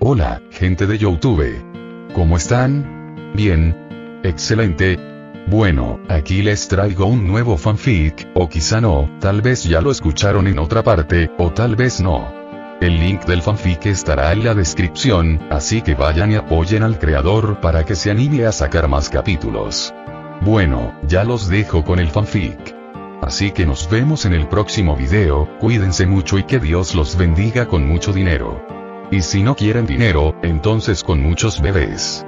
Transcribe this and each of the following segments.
Hola, gente de YouTube. ¿Cómo están? Bien. Excelente. Bueno, aquí les traigo un nuevo fanfic, o quizá no, tal vez ya lo escucharon en otra parte, o tal vez no. El link del fanfic estará en la descripción, así que vayan y apoyen al creador para que se anime a sacar más capítulos. Bueno, ya los dejo con el fanfic. Así que nos vemos en el próximo video, cuídense mucho y que Dios los bendiga con mucho dinero. Y si no quieren dinero, entonces con muchos bebés.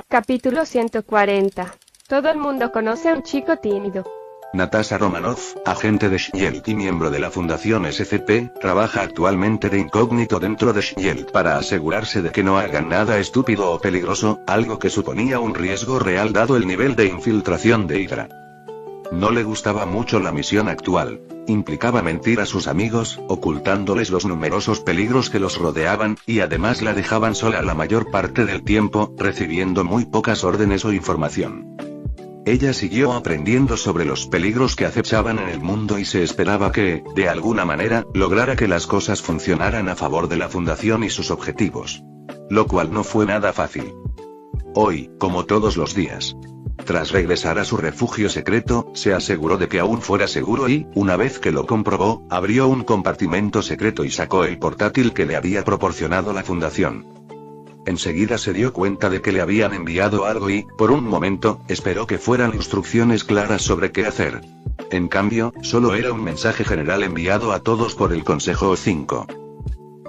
Capítulo 140. Todo el mundo conoce a un chico tímido. Natasha Romanoff, agente de Shield y miembro de la Fundación SCP, trabaja actualmente de incógnito dentro de Shield para asegurarse de que no hagan nada estúpido o peligroso, algo que suponía un riesgo real dado el nivel de infiltración de Hydra. No le gustaba mucho la misión actual. Implicaba mentir a sus amigos, ocultándoles los numerosos peligros que los rodeaban, y además la dejaban sola la mayor parte del tiempo, recibiendo muy pocas órdenes o información. Ella siguió aprendiendo sobre los peligros que acechaban en el mundo y se esperaba que, de alguna manera, lograra que las cosas funcionaran a favor de la Fundación y sus objetivos. Lo cual no fue nada fácil. Hoy, como todos los días, tras regresar a su refugio secreto, se aseguró de que aún fuera seguro y, una vez que lo comprobó, abrió un compartimento secreto y sacó el portátil que le había proporcionado la Fundación. Enseguida se dio cuenta de que le habían enviado algo y, por un momento, esperó que fueran instrucciones claras sobre qué hacer. En cambio, solo era un mensaje general enviado a todos por el Consejo 5.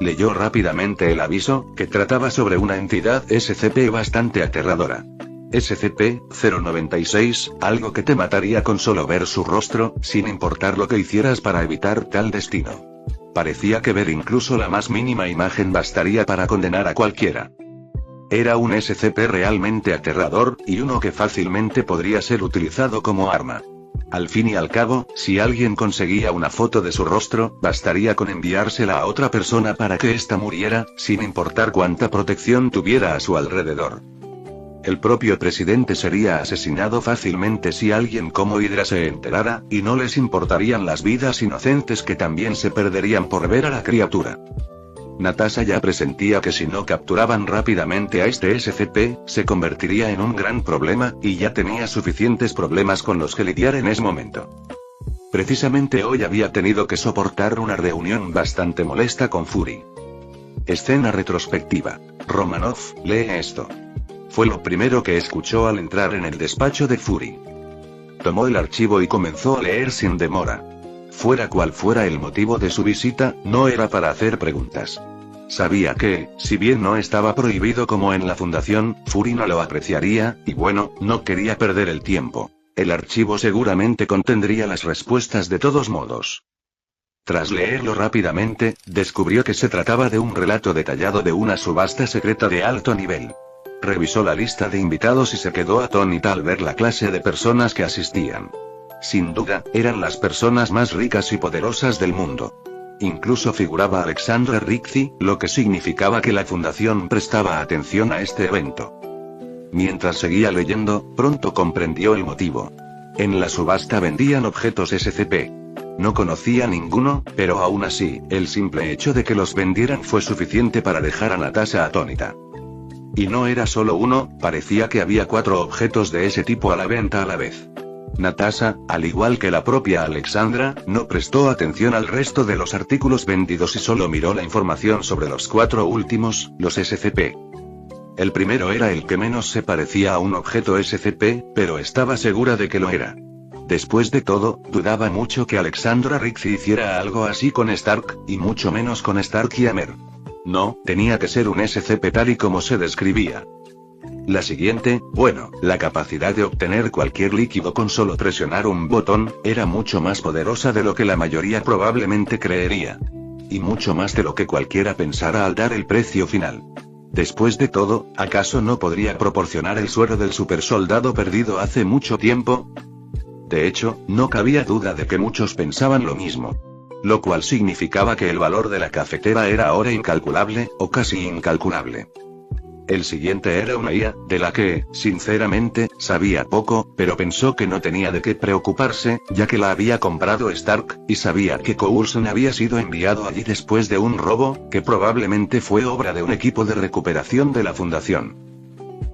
Leyó rápidamente el aviso, que trataba sobre una entidad SCP bastante aterradora. SCP-096, algo que te mataría con solo ver su rostro, sin importar lo que hicieras para evitar tal destino. Parecía que ver incluso la más mínima imagen bastaría para condenar a cualquiera. Era un SCP realmente aterrador, y uno que fácilmente podría ser utilizado como arma. Al fin y al cabo, si alguien conseguía una foto de su rostro, bastaría con enviársela a otra persona para que ésta muriera, sin importar cuánta protección tuviera a su alrededor. El propio presidente sería asesinado fácilmente si alguien como Hydra se enterara, y no les importarían las vidas inocentes que también se perderían por ver a la criatura. Natasha ya presentía que si no capturaban rápidamente a este SCP, se convertiría en un gran problema, y ya tenía suficientes problemas con los que lidiar en ese momento. Precisamente hoy había tenido que soportar una reunión bastante molesta con Fury. Escena retrospectiva. Romanoff, lee esto. Fue lo primero que escuchó al entrar en el despacho de Fury. Tomó el archivo y comenzó a leer sin demora. Fuera cual fuera el motivo de su visita, no era para hacer preguntas. Sabía que, si bien no estaba prohibido como en la Fundación, Fury no lo apreciaría, y bueno, no quería perder el tiempo. El archivo seguramente contendría las respuestas de todos modos. Tras leerlo rápidamente, descubrió que se trataba de un relato detallado de una subasta secreta de alto nivel. Revisó la lista de invitados y se quedó atónita al ver la clase de personas que asistían. Sin duda, eran las personas más ricas y poderosas del mundo. Incluso figuraba Alexandra Rixey, lo que significaba que la Fundación prestaba atención a este evento. Mientras seguía leyendo, pronto comprendió el motivo. En la subasta vendían objetos SCP. No conocía ninguno, pero aún así, el simple hecho de que los vendieran fue suficiente para dejar a Natasha atónita. Y no era solo uno, parecía que había 4 objetos de ese tipo a la venta a la vez. Natasha, al igual que la propia Alexandra, no prestó atención al resto de los artículos vendidos y solo miró la información sobre los 4 últimos, los SCP. El primero era el que menos se parecía a un objeto SCP, pero estaba segura de que lo era. Después de todo, dudaba mucho que Alexandra Rixey hiciera algo así con Stark, y mucho menos con Stark y Amer. No, tenía que ser un SCP tal y como se describía. La siguiente, bueno, la capacidad de obtener cualquier líquido con solo presionar un botón, era mucho más poderosa de lo que la mayoría probablemente creería. Y mucho más de lo que cualquiera pensara al dar el precio final. Después de todo, ¿acaso no podría proporcionar el suero del supersoldado perdido hace mucho tiempo? De hecho, no cabía duda de que muchos pensaban lo mismo. Lo cual significaba que el valor de la cafetera era ahora incalculable, o casi incalculable. El siguiente era una IA, de la que, sinceramente, sabía poco, pero pensó que no tenía de qué preocuparse, ya que la había comprado Stark, y sabía que Coulson había sido enviado allí después de un robo, que probablemente fue obra de un equipo de recuperación de la Fundación.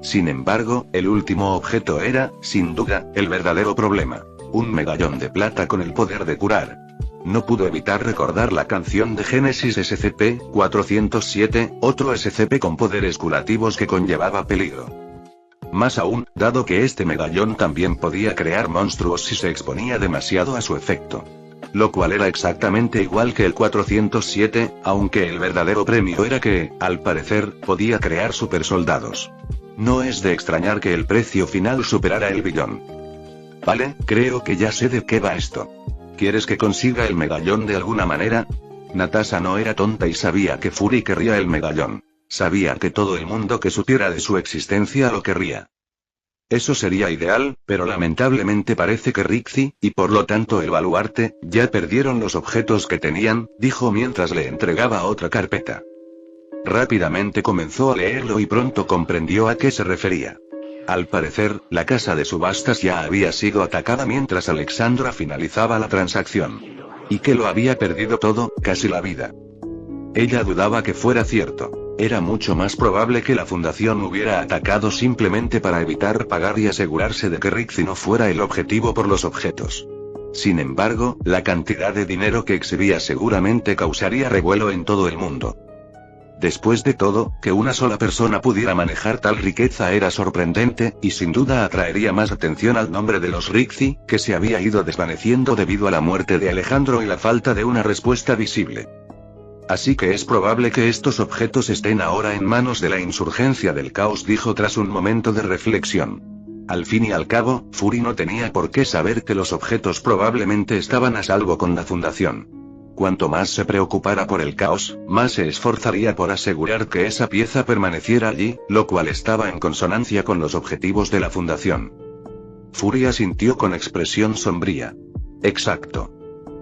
Sin embargo, el último objeto era, sin duda, el verdadero problema. Un medallón de plata con el poder de curar. No pudo evitar recordar la canción de Génesis SCP-407, otro SCP con poderes curativos que conllevaba peligro. Más aún, dado que este medallón también podía crear monstruos si se exponía demasiado a su efecto. Lo cual era exactamente igual que el 407, aunque el verdadero premio era que, al parecer, podía crear supersoldados. No es de extrañar que el precio final superara el billón. Vale, creo que ya sé de qué va esto. ¿Quieres que consiga el medallón de alguna manera? Natasha no era tonta y sabía que Fury querría el medallón. Sabía que todo el mundo que supiera de su existencia lo querría. Eso sería ideal, pero lamentablemente parece que Rixie, y por lo tanto el baluarte, ya perdieron los objetos que tenían, dijo mientras le entregaba otra carpeta. Rápidamente comenzó a leerlo y pronto comprendió a qué se refería. Al parecer, la casa de subastas ya había sido atacada mientras Alexandra finalizaba la transacción. Y que lo había perdido todo, casi la vida. Ella dudaba que fuera cierto. Era mucho más probable que la fundación hubiera atacado simplemente para evitar pagar y asegurarse de que Rixie no fuera el objetivo por los objetos. Sin embargo, la cantidad de dinero que exhibía seguramente causaría revuelo en todo el mundo. Después de todo, que una sola persona pudiera manejar tal riqueza era sorprendente, y sin duda atraería más atención al nombre de los Rixie, que se había ido desvaneciendo debido a la muerte de Alejandro y la falta de una respuesta visible. Así que es probable que estos objetos estén ahora en manos de la insurgencia del caos, dijo tras un momento de reflexión. Al fin y al cabo, Fury no tenía por qué saber que los objetos probablemente estaban a salvo con la fundación. Cuanto más se preocupara por el caos, más se esforzaría por asegurar que esa pieza permaneciera allí, lo cual estaba en consonancia con los objetivos de la fundación. Fury asintió con expresión sombría. Exacto.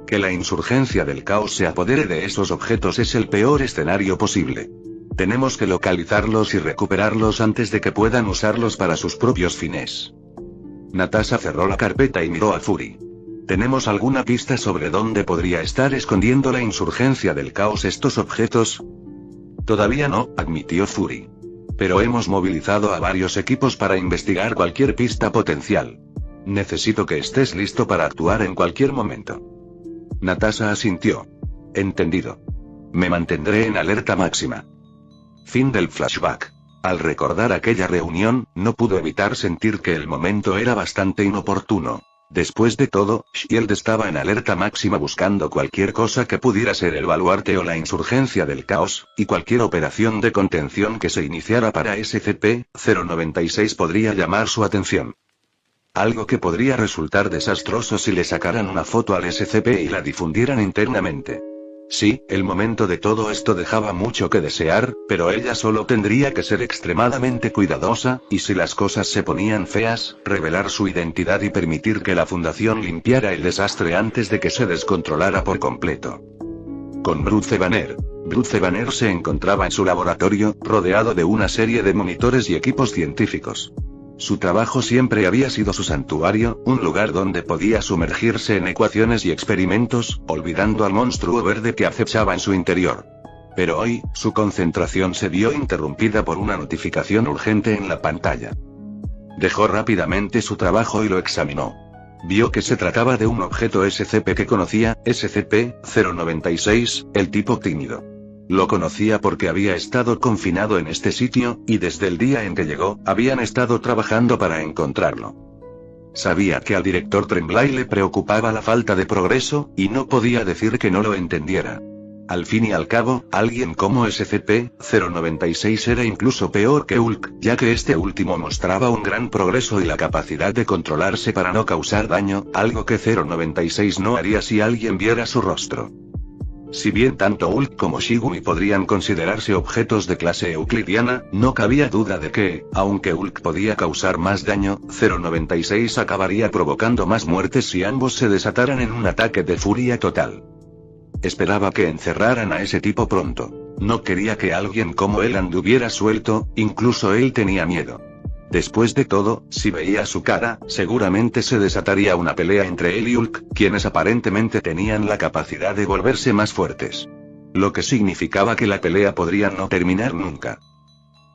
Que la insurgencia del caos se apodere de esos objetos es el peor escenario posible. Tenemos que localizarlos y recuperarlos antes de que puedan usarlos para sus propios fines. Natasha cerró la carpeta y miró a Fury. ¿Tenemos alguna pista sobre dónde podría estar escondiendo la insurgencia del caos estos objetos? Todavía no, admitió Fury. Pero hemos movilizado a varios equipos para investigar cualquier pista potencial. Necesito que estés listo para actuar en cualquier momento. Natasha asintió. Entendido. Me mantendré en alerta máxima. Fin del flashback. Al recordar aquella reunión, no pudo evitar sentir que el momento era bastante inoportuno. Después de todo, Shield estaba en alerta máxima buscando cualquier cosa que pudiera ser el baluarte o la insurgencia del caos, y cualquier operación de contención que se iniciara para SCP-096 podría llamar su atención. Algo que podría resultar desastroso si le sacaran una foto al SCP y la difundieran internamente. Sí, el momento de todo esto dejaba mucho que desear, pero ella solo tendría que ser extremadamente cuidadosa, y si las cosas se ponían feas, revelar su identidad y permitir que la fundación limpiara el desastre antes de que se descontrolara por completo. Con Bruce Banner. Bruce Banner se encontraba en su laboratorio, rodeado de una serie de monitores y equipos científicos. Su trabajo siempre había sido su santuario, un lugar donde podía sumergirse en ecuaciones y experimentos, olvidando al monstruo verde que acechaba en su interior. Pero hoy, su concentración se vio interrumpida por una notificación urgente en la pantalla. Dejó rápidamente su trabajo y lo examinó. Vio que se trataba de un objeto SCP que conocía, SCP-096, el tipo tímido. Lo conocía porque había estado confinado en este sitio, y desde el día en que llegó, habían estado trabajando para encontrarlo. Sabía que al director Tremblay le preocupaba la falta de progreso, y no podía decir que no lo entendiera. Al fin y al cabo, alguien como SCP-096 era incluso peor que Hulk, ya que este último mostraba un gran progreso y la capacidad de controlarse para no causar daño, algo que 096 no haría si alguien viera su rostro. Si bien tanto Hulk como Shigumi podrían considerarse objetos de clase euclidiana, no cabía duda de que, aunque Hulk podía causar más daño, 096 acabaría provocando más muertes si ambos se desataran en un ataque de furia total. Esperaba que encerraran a ese tipo pronto. No quería que alguien como él anduviera suelto, incluso él tenía miedo. Después de todo, si veía su cara, seguramente se desataría una pelea entre él y Hulk, quienes aparentemente tenían la capacidad de volverse más fuertes. Lo que significaba que la pelea podría no terminar nunca.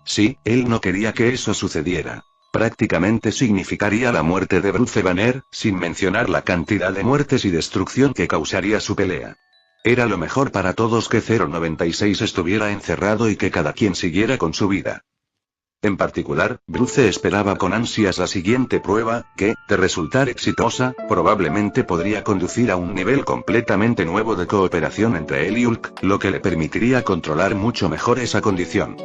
Sí, él no quería que eso sucediera. Prácticamente significaría la muerte de Bruce Banner, sin mencionar la cantidad de muertes y destrucción que causaría su pelea. Era lo mejor para todos que 096 estuviera encerrado y que cada quien siguiera con su vida. En particular, Bruce esperaba con ansias la siguiente prueba, que, de resultar exitosa, probablemente podría conducir a un nivel completamente nuevo de cooperación entre él y Hulk, lo que le permitiría controlar mucho mejor esa condición.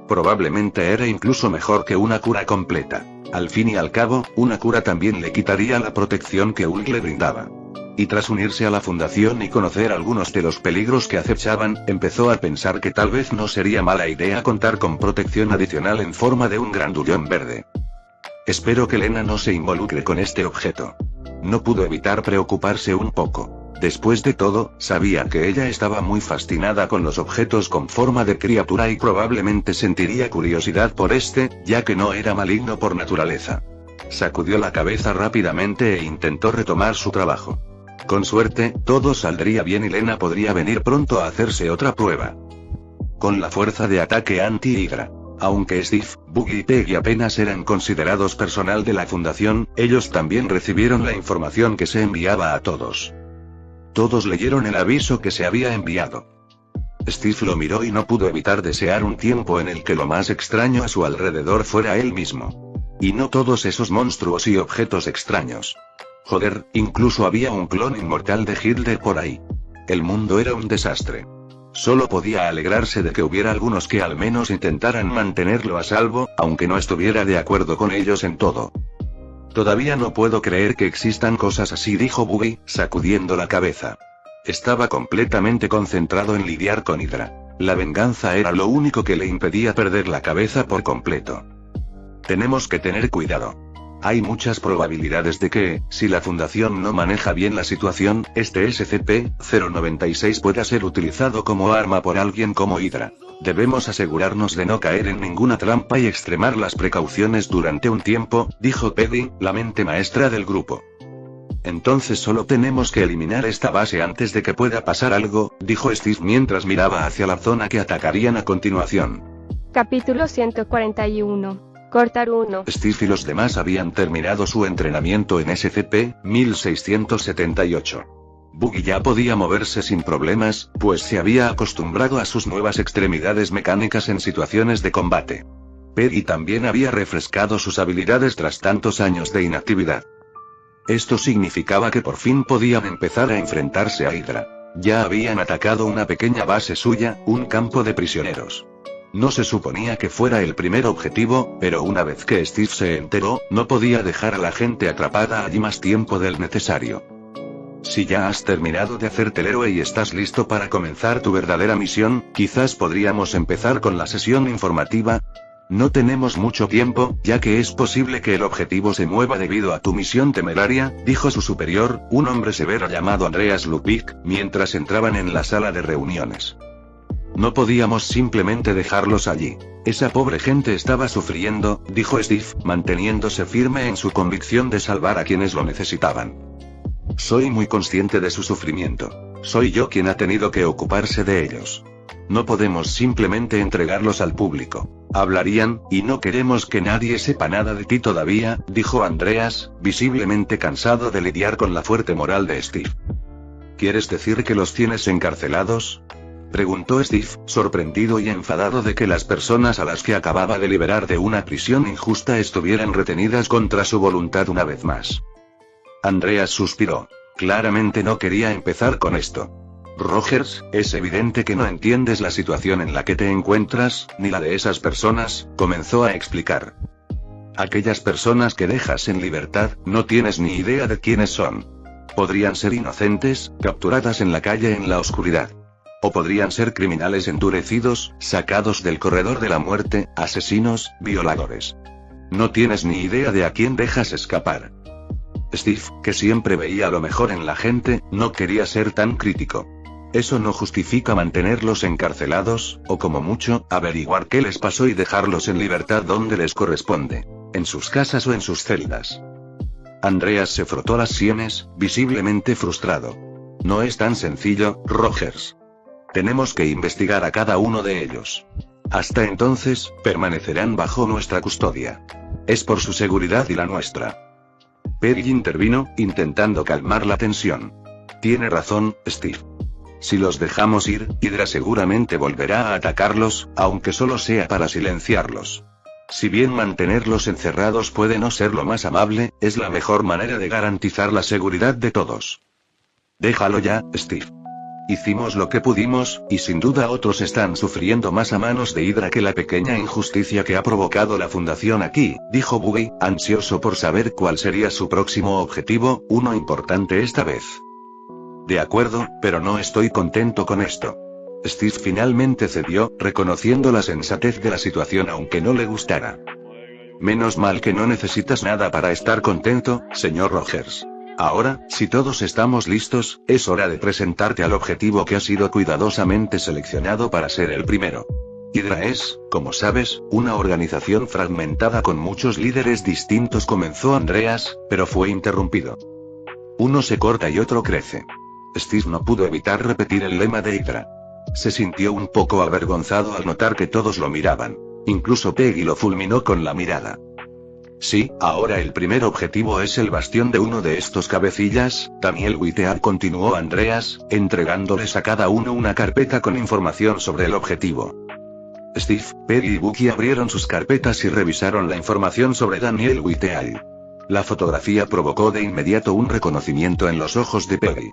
Probablemente era incluso mejor que una cura completa. Al fin y al cabo, una cura también le quitaría la protección que Hulk le brindaba. Y tras unirse a la fundación y conocer algunos de los peligros que acechaban, empezó a pensar que tal vez no sería mala idea contar con protección adicional en forma de un grandullón verde. Espero que Lena no se involucre con este objeto. No pudo evitar preocuparse un poco. Después de todo, sabía que ella estaba muy fascinada con los objetos con forma de criatura y probablemente sentiría curiosidad por este, ya que no era maligno por naturaleza. Sacudió la cabeza rápidamente e intentó retomar su trabajo. Con suerte, todo saldría bien y Lena podría venir pronto a hacerse otra prueba. Con la fuerza de ataque anti-Hydra. Aunque Steve, Buggy y Peggy apenas eran considerados personal de la fundación, ellos también recibieron la información que se enviaba a todos. Todos leyeron el aviso que se había enviado. Steve lo miró y no pudo evitar desear un tiempo en el que lo más extraño a su alrededor fuera él mismo. Y no todos esos monstruos y objetos extraños. Joder, incluso había un clon inmortal de Hitler por ahí. El mundo era un desastre. Solo podía alegrarse de que hubiera algunos que al menos intentaran mantenerlo a salvo, aunque no estuviera de acuerdo con ellos en todo. Todavía no puedo creer que existan cosas así, dijo Buggy, sacudiendo la cabeza. Estaba completamente concentrado en lidiar con Hydra. La venganza era lo único que le impedía perder la cabeza por completo. Tenemos que tener cuidado. Hay muchas probabilidades de que, si la fundación no maneja bien la situación, este SCP-096 pueda ser utilizado como arma por alguien como Hydra. Debemos asegurarnos de no caer en ninguna trampa y extremar las precauciones durante un tiempo, dijo Peggy, la mente maestra del grupo. Entonces solo tenemos que eliminar esta base antes de que pueda pasar algo, dijo Steve mientras miraba hacia la zona que atacarían a continuación. Capítulo 141. Cortar 1. Steve y los demás habían terminado su entrenamiento en SCP-1678. Buggy ya podía moverse sin problemas, pues se había acostumbrado a sus nuevas extremidades mecánicas en situaciones de combate. Peggy también había refrescado sus habilidades tras tantos años de inactividad. Esto significaba que por fin podían empezar a enfrentarse a Hydra. Ya habían atacado una pequeña base suya, un campo de prisioneros. No se suponía que fuera el primer objetivo, pero una vez que Steve se enteró, no podía dejar a la gente atrapada allí más tiempo del necesario. Si ya has terminado de hacerte el héroe y estás listo para comenzar tu verdadera misión, quizás podríamos empezar con la sesión informativa. No tenemos mucho tiempo, ya que es posible que el objetivo se mueva debido a tu misión temeraria, dijo su superior, un hombre severo llamado Andreas Ludwig, mientras entraban en la sala de reuniones. No podíamos simplemente dejarlos allí. Esa pobre gente estaba sufriendo, dijo Steve, manteniéndose firme en su convicción de salvar a quienes lo necesitaban. Soy muy consciente de su sufrimiento. Soy yo quien ha tenido que ocuparse de ellos. No podemos simplemente entregarlos al público. Hablarían, y no queremos que nadie sepa nada de ti todavía, dijo Andreas, visiblemente cansado de lidiar con la fuerte moral de Steve. ¿Quieres decir que los tienes encarcelados?, preguntó Steve, sorprendido y enfadado de que las personas a las que acababa de liberar de una prisión injusta estuvieran retenidas contra su voluntad una vez más. Andreas suspiró. Claramente no quería empezar con esto. Rogers, es evidente que no entiendes la situación en la que te encuentras, ni la de esas personas, comenzó a explicar. Aquellas personas que dejas en libertad, no tienes ni idea de quiénes son. Podrían ser inocentes, capturadas en la calle en la oscuridad. O podrían ser criminales endurecidos, sacados del corredor de la muerte, asesinos, violadores. No tienes ni idea de a quién dejas escapar. Steve, que siempre veía lo mejor en la gente, no quería ser tan crítico. Eso no justifica mantenerlos encarcelados, o como mucho, averiguar qué les pasó y dejarlos en libertad donde les corresponde. En sus casas o en sus celdas. Andreas se frotó las sienes, visiblemente frustrado. No es tan sencillo, Rogers. Tenemos que investigar a cada uno de ellos. Hasta entonces, permanecerán bajo nuestra custodia. Es por su seguridad y la nuestra. Peggy intervino, intentando calmar la tensión. Tiene razón, Steve. Si los dejamos ir, Hydra seguramente volverá a atacarlos, aunque solo sea para silenciarlos. Si bien mantenerlos encerrados puede no ser lo más amable, es la mejor manera de garantizar la seguridad de todos. Déjalo ya, Steve. Hicimos lo que pudimos, y sin duda otros están sufriendo más a manos de Hydra que la pequeña injusticia que ha provocado la fundación aquí, dijo Buggy, ansioso por saber cuál sería su próximo objetivo, uno importante esta vez. De acuerdo, pero no estoy contento con esto. Steve finalmente cedió, reconociendo la sensatez de la situación aunque no le gustara. Menos mal que no necesitas nada para estar contento, señor Rogers. Ahora, si todos estamos listos, es hora de presentarte al objetivo que ha sido cuidadosamente seleccionado para ser el primero. Hydra es, como sabes, una organización fragmentada con muchos líderes distintos, comenzó Andreas, pero fue interrumpido. Uno se corta y otro crece. Steve no pudo evitar repetir el lema de Hydra. Se sintió un poco avergonzado al notar que todos lo miraban. Incluso Peggy lo fulminó con la mirada. Sí, ahora el primer objetivo es el bastión de uno de estos cabecillas, Daniel Whitehead, continuó Andreas, entregándoles a cada uno una carpeta con información sobre el objetivo. Steve, Peggy y Bucky abrieron sus carpetas y revisaron la información sobre Daniel Whitehead. La fotografía provocó de inmediato un reconocimiento en los ojos de Peggy.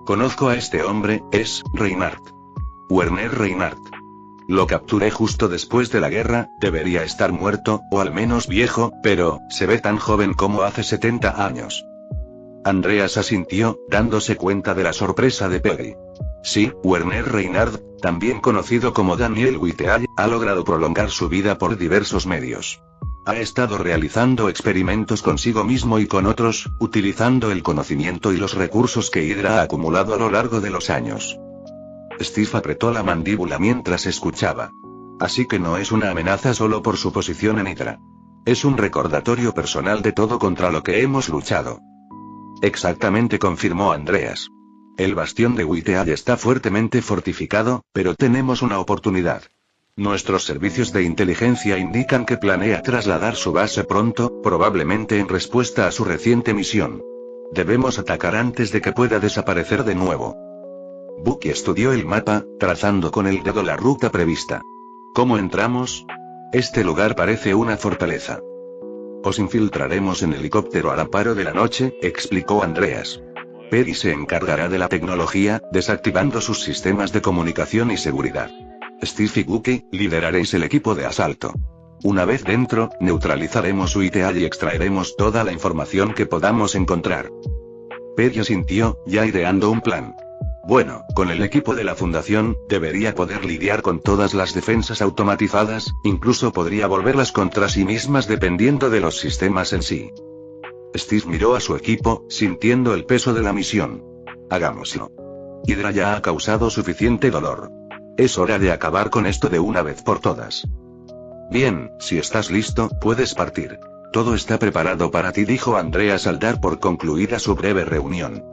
Conozco a este hombre, es Reinhardt. Werner Reinhardt. Lo capturé justo después de la guerra, debería estar muerto, o al menos viejo, pero, se ve tan joven como hace 70 años. Andreas asintió, dándose cuenta de la sorpresa de Peggy. Sí, Werner Reinhardt, también conocido como Daniel Whitehead, ha logrado prolongar su vida por diversos medios. Ha estado realizando experimentos consigo mismo y con otros, utilizando el conocimiento y los recursos que Hydra ha acumulado a lo largo de los años. Steve apretó la mandíbula mientras escuchaba. Así que no es una amenaza solo por su posición en Hydra. Es un recordatorio personal de todo contra lo que hemos luchado. Exactamente, confirmó Andreas. El bastión de Whitehead está fuertemente fortificado, pero tenemos una oportunidad. Nuestros servicios de inteligencia indican que planea trasladar su base pronto, probablemente en respuesta a su reciente misión. Debemos atacar antes de que pueda desaparecer de nuevo. Bucky estudió el mapa, trazando con el dedo la ruta prevista. ¿Cómo entramos? Este lugar parece una fortaleza. Os infiltraremos en helicóptero al amparo de la noche, explicó Andreas. Peggy se encargará de la tecnología, desactivando sus sistemas de comunicación y seguridad. Steve y Bucky, lideraréis el equipo de asalto. Una vez dentro, neutralizaremos Whitehead y extraeremos toda la información que podamos encontrar. Peggy asintió, ya ideando un plan. Bueno, con el equipo de la fundación, debería poder lidiar con todas las defensas automatizadas, incluso podría volverlas contra sí mismas dependiendo de los sistemas en sí. Steve miró a su equipo, sintiendo el peso de la misión. Hagámoslo. Hydra ya ha causado suficiente dolor. Es hora de acabar con esto de una vez por todas. Bien, si estás listo, puedes partir. Todo está preparado para ti, dijo Andreas al dar por concluida su breve reunión.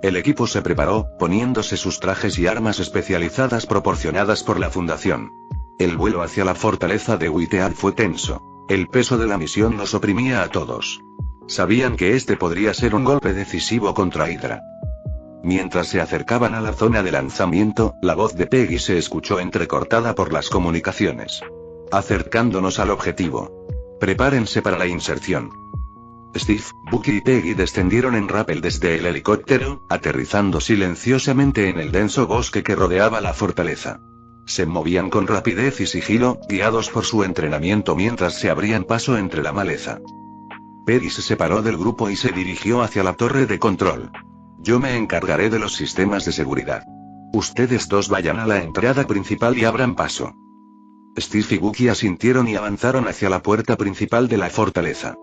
El equipo se preparó, poniéndose sus trajes y armas especializadas proporcionadas por la fundación. El vuelo hacia la fortaleza de Whitehead fue tenso. El peso de la misión los oprimía a todos. Sabían que este podría ser un golpe decisivo contra Hydra. Mientras se acercaban a la zona de lanzamiento, la voz de Peggy se escuchó entrecortada por las comunicaciones. Acercándonos al objetivo. Prepárense para la inserción. Steve, Bucky y Peggy descendieron en rappel desde el helicóptero, aterrizando silenciosamente en el denso bosque que rodeaba la fortaleza. Se movían con rapidez y sigilo, guiados por su entrenamiento mientras se abrían paso entre la maleza. Peggy se separó del grupo y se dirigió hacia la torre de control. Yo me encargaré de los sistemas de seguridad. Ustedes dos vayan a la entrada principal y abran paso. Steve y Bucky asintieron y avanzaron hacia la puerta principal de la fortaleza.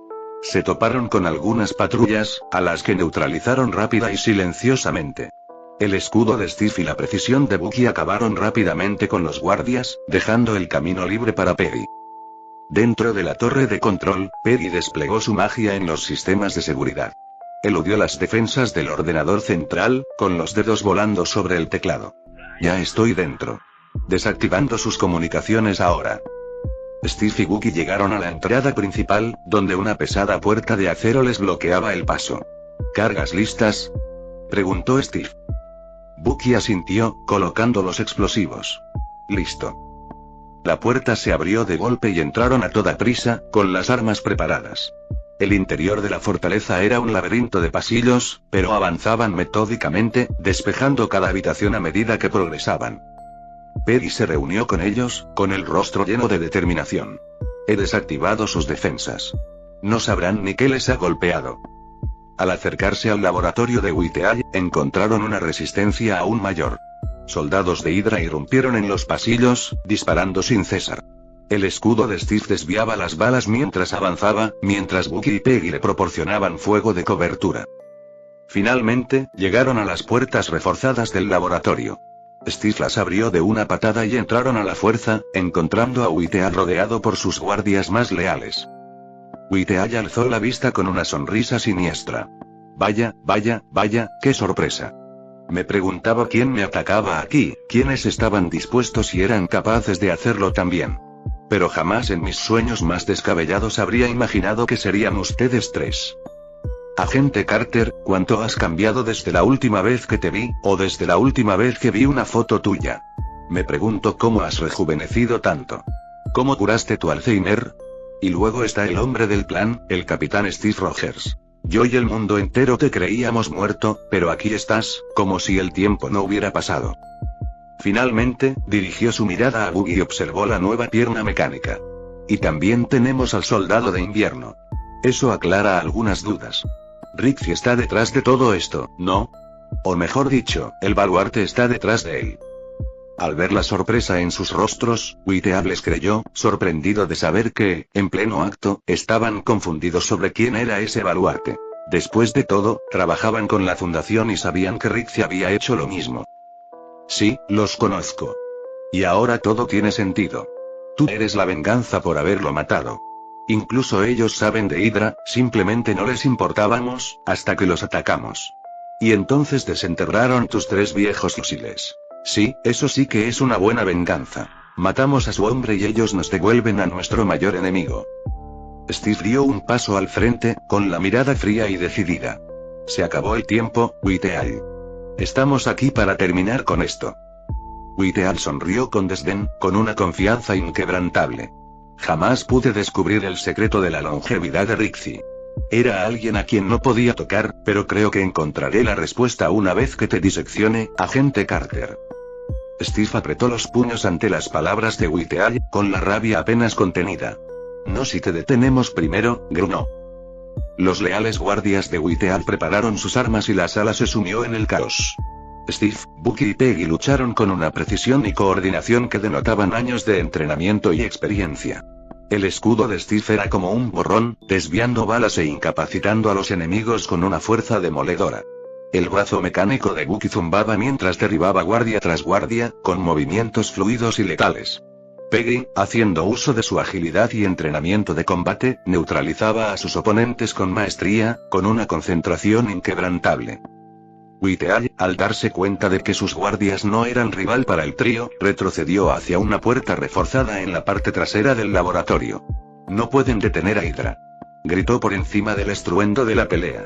Se toparon con algunas patrullas, a las que neutralizaron rápida y silenciosamente. El escudo de Steve y la precisión de Bucky acabaron rápidamente con los guardias, dejando el camino libre para Peggy. Dentro de la torre de control, Peggy desplegó su magia en los sistemas de seguridad. Eludió las defensas del ordenador central, con los dedos volando sobre el teclado. Ya estoy dentro. Desactivando sus comunicaciones ahora. Steve y Bucky llegaron a la entrada principal, donde una pesada puerta de acero les bloqueaba el paso. ¿Cargas listas?, preguntó Steve. Bucky asintió, colocando los explosivos. Listo. La puerta se abrió de golpe y entraron a toda prisa, con las armas preparadas. El interior de la fortaleza era un laberinto de pasillos, pero avanzaban metódicamente, despejando cada habitación a medida que progresaban. Peggy se reunió con ellos, con el rostro lleno de determinación. He desactivado sus defensas. No sabrán ni qué les ha golpeado. Al acercarse al laboratorio de Whiteall, encontraron una resistencia aún mayor. Soldados de Hydra irrumpieron en los pasillos, disparando sin cesar. El escudo de Steve desviaba las balas mientras avanzaba, mientras Bucky y Peggy le proporcionaban fuego de cobertura. Finalmente, llegaron a las puertas reforzadas del laboratorio. Steve las abrió de una patada y entraron a la fuerza, encontrando a Whiteall rodeado por sus guardias más leales. Whiteall alzó la vista con una sonrisa siniestra. Vaya, vaya, vaya, qué sorpresa. Me preguntaba quién me atacaba aquí, quiénes estaban dispuestos y eran capaces de hacerlo también. Pero jamás en mis sueños más descabellados habría imaginado que serían ustedes tres. Agente Carter, ¿cuánto has cambiado desde la última vez que te vi, o desde la última vez que vi una foto tuya? Me pregunto cómo has rejuvenecido tanto. ¿Cómo curaste tu Alzheimer? Y luego está el hombre del plan, el capitán Steve Rogers. Yo y el mundo entero te creíamos muerto, pero aquí estás, como si el tiempo no hubiera pasado. Finalmente, dirigió su mirada a Bucky y observó la nueva pierna mecánica. Y también tenemos al soldado de invierno. Eso aclara algunas dudas. Rixie está detrás de todo esto, ¿no? O mejor dicho, el baluarte está detrás de él. Al ver la sorpresa en sus rostros, Whiteall les creyó, sorprendido de saber que, en pleno acto, estaban confundidos sobre quién era ese baluarte. Después de todo, trabajaban con la fundación y sabían que Rixie había hecho lo mismo. Sí, los conozco. Y ahora todo tiene sentido. Tú eres la venganza por haberlo matado. Incluso ellos saben de Hydra, simplemente no les importábamos, hasta que los atacamos. Y entonces desenterraron tus 3 viejos fusiles. Sí, eso sí que es una buena venganza. Matamos a su hombre y ellos nos devuelven a nuestro mayor enemigo. Steve dio un paso al frente, con la mirada fría y decidida. Se acabó el tiempo, Whiteall. Estamos aquí para terminar con esto. Whiteall sonrió con desdén, con una confianza inquebrantable. Jamás pude descubrir el secreto de la longevidad de Rixie. Era alguien a quien no podía tocar, pero creo que encontraré la respuesta una vez que te diseccione, agente Carter. Steve apretó los puños ante las palabras de Whiteall, con la rabia apenas contenida. No si te detenemos primero, gruñó. Los leales guardias de Whiteall prepararon sus armas y la sala se sumió en el caos. Steve, Bucky y Peggy lucharon con una precisión y coordinación que denotaban años de entrenamiento y experiencia. El escudo de Steve era como un borrón, desviando balas e incapacitando a los enemigos con una fuerza demoledora. El brazo mecánico de Bucky zumbaba mientras derribaba guardia tras guardia, con movimientos fluidos y letales. Peggy, haciendo uso de su agilidad y entrenamiento de combate, neutralizaba a sus oponentes con maestría, con una concentración inquebrantable. Whiteall, al darse cuenta de que sus guardias no eran rival para el trío, retrocedió hacia una puerta reforzada en la parte trasera del laboratorio. No pueden detener a Hydra. Gritó por encima del estruendo de la pelea.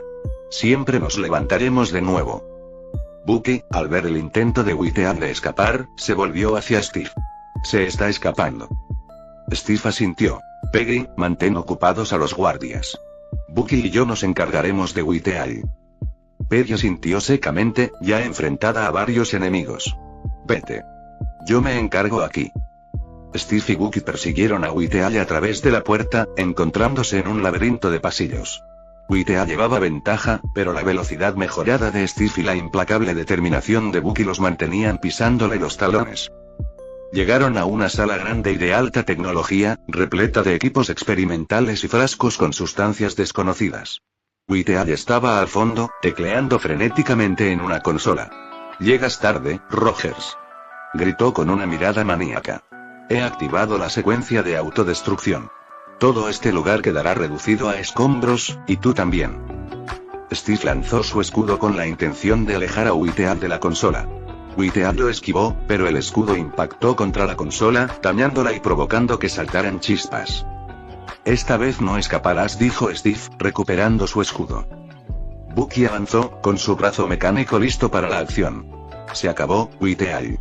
Siempre nos levantaremos de nuevo. Bucky, al ver el intento de Whiteall de escapar, se volvió hacia Steve. Se está escapando. Steve asintió. Peggy, mantén ocupados a los guardias. Bucky y yo nos encargaremos de Whiteall. Peggy asintió secamente, ya enfrentada a varios enemigos. Vete. Yo me encargo aquí. Steve y Bucky persiguieron a Whiteall a través de la puerta, encontrándose en un laberinto de pasillos. Whiteall llevaba ventaja, pero la velocidad mejorada de Steve y la implacable determinación de Bucky los mantenían pisándole los talones. Llegaron a una sala grande y de alta tecnología, repleta de equipos experimentales y frascos con sustancias desconocidas. Whiteall estaba al fondo, tecleando frenéticamente en una consola. Llegas tarde, Rogers. Gritó con una mirada maníaca. He activado la secuencia de autodestrucción. Todo este lugar quedará reducido a escombros, y tú también. Steve lanzó su escudo con la intención de alejar a Whitehead de la consola. Whitehead lo esquivó, pero el escudo impactó contra la consola, dañándola y provocando que saltaran chispas. Esta vez no escaparás, dijo Steve, recuperando su escudo. Bucky avanzó, con su brazo mecánico listo para la acción. Se acabó, Whitehead.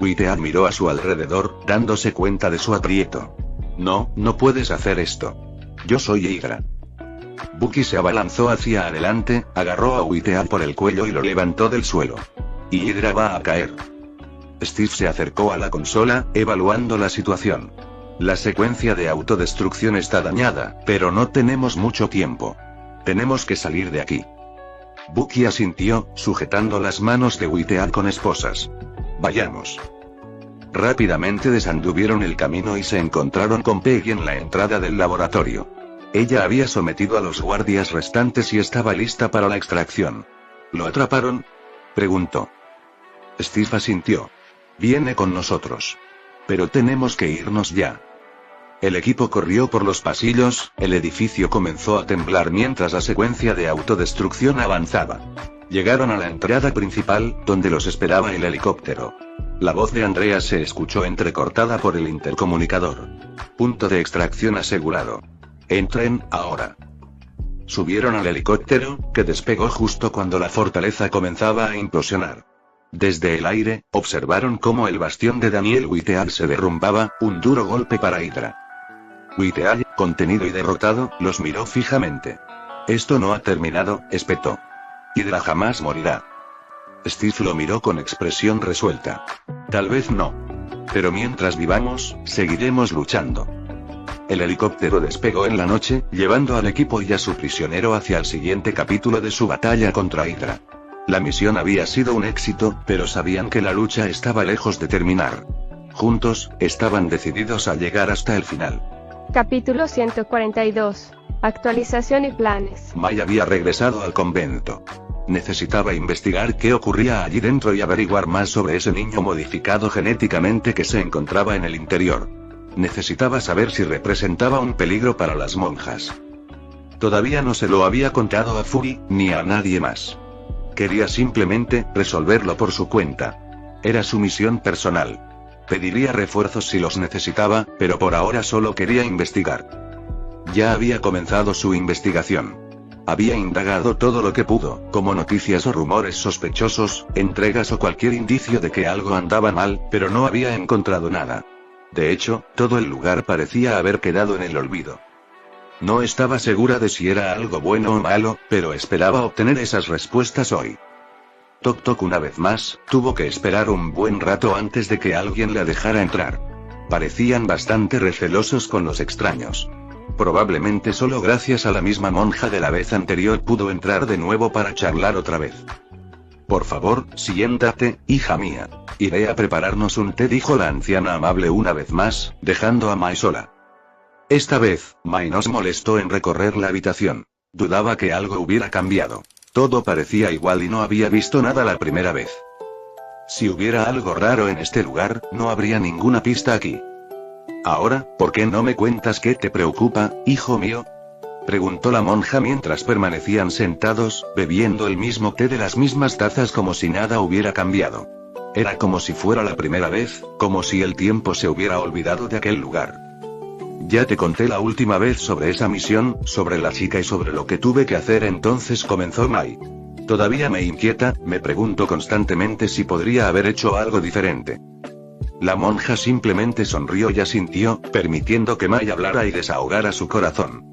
Whitehead miró a su alrededor, dándose cuenta de su aprieto. No, no puedes hacer esto. Yo soy Hydra. Bucky se abalanzó hacia adelante, agarró a Whitehead por el cuello y lo levantó del suelo. Y Hydra va a caer. Steve se acercó a la consola, evaluando la situación. La secuencia de autodestrucción está dañada, pero no tenemos mucho tiempo. Tenemos que salir de aquí. Bucky asintió, sujetando las manos de Whitehead con esposas. Vayamos. Rápidamente desanduvieron el camino y se encontraron con Peggy en la entrada del laboratorio. Ella había sometido a los guardias restantes y estaba lista para la extracción. ¿Lo atraparon?, preguntó. Steve asintió. Viene con nosotros. Pero tenemos que irnos ya. El equipo corrió por los pasillos, el edificio comenzó a temblar mientras la secuencia de autodestrucción avanzaba. Llegaron a la entrada principal, donde los esperaba el helicóptero. La voz de Andrea se escuchó entrecortada por el intercomunicador. Punto de extracción asegurado. Entren, ahora. Subieron al helicóptero, que despegó justo cuando la fortaleza comenzaba a implosionar. Desde el aire, observaron cómo el bastión de Daniel Whitehead se derrumbaba, un duro golpe para Hydra. Whitehead, contenido y derrotado, los miró fijamente. Esto no ha terminado, espetó. Hydra jamás morirá. Steve lo miró con expresión resuelta. Tal vez no. Pero mientras vivamos, seguiremos luchando. El helicóptero despegó en la noche, llevando al equipo y a su prisionero hacia el siguiente capítulo de su batalla contra Hydra. La misión había sido un éxito, pero sabían que la lucha estaba lejos de terminar. Juntos, estaban decididos a llegar hasta el final. Capítulo 142. Actualización y planes. May había regresado al convento. Necesitaba investigar qué ocurría allí dentro y averiguar más sobre ese niño modificado genéticamente que se encontraba en el interior. Necesitaba saber si representaba un peligro para las monjas. Todavía no se lo había contado a Fury, ni a nadie más. Quería simplemente resolverlo por su cuenta. Era su misión personal. Pediría refuerzos si los necesitaba, pero por ahora solo quería investigar. Ya había comenzado su investigación. Había indagado todo lo que pudo, como noticias o rumores sospechosos, entregas o cualquier indicio de que algo andaba mal, pero no había encontrado nada. De hecho, todo el lugar parecía haber quedado en el olvido. No estaba segura de si era algo bueno o malo, pero esperaba obtener esas respuestas hoy. Toc toc una vez más, tuvo que esperar un buen rato antes de que alguien la dejara entrar. Parecían bastante recelosos con los extraños. Probablemente solo gracias a la misma monja de la vez anterior pudo entrar de nuevo para charlar otra vez. Por favor, siéntate, hija mía. Iré a prepararnos un té, dijo la anciana amable una vez más, dejando a May sola. Esta vez, May no se molestó en recorrer la habitación. Dudaba que algo hubiera cambiado. Todo parecía igual y no había visto nada la primera vez. Si hubiera algo raro en este lugar, no habría ninguna pista aquí. Ahora, ¿por qué no me cuentas qué te preocupa, hijo mío?, preguntó la monja mientras permanecían sentados, bebiendo el mismo té de las mismas tazas como si nada hubiera cambiado. Era como si fuera la primera vez, como si el tiempo se hubiera olvidado de aquel lugar. Ya te conté la última vez sobre esa misión, sobre la chica y sobre lo que tuve que hacer, entonces comenzó May. Todavía me inquieta, me pregunto constantemente si podría haber hecho algo diferente. La monja simplemente sonrió y asintió, permitiendo que May hablara y desahogara su corazón.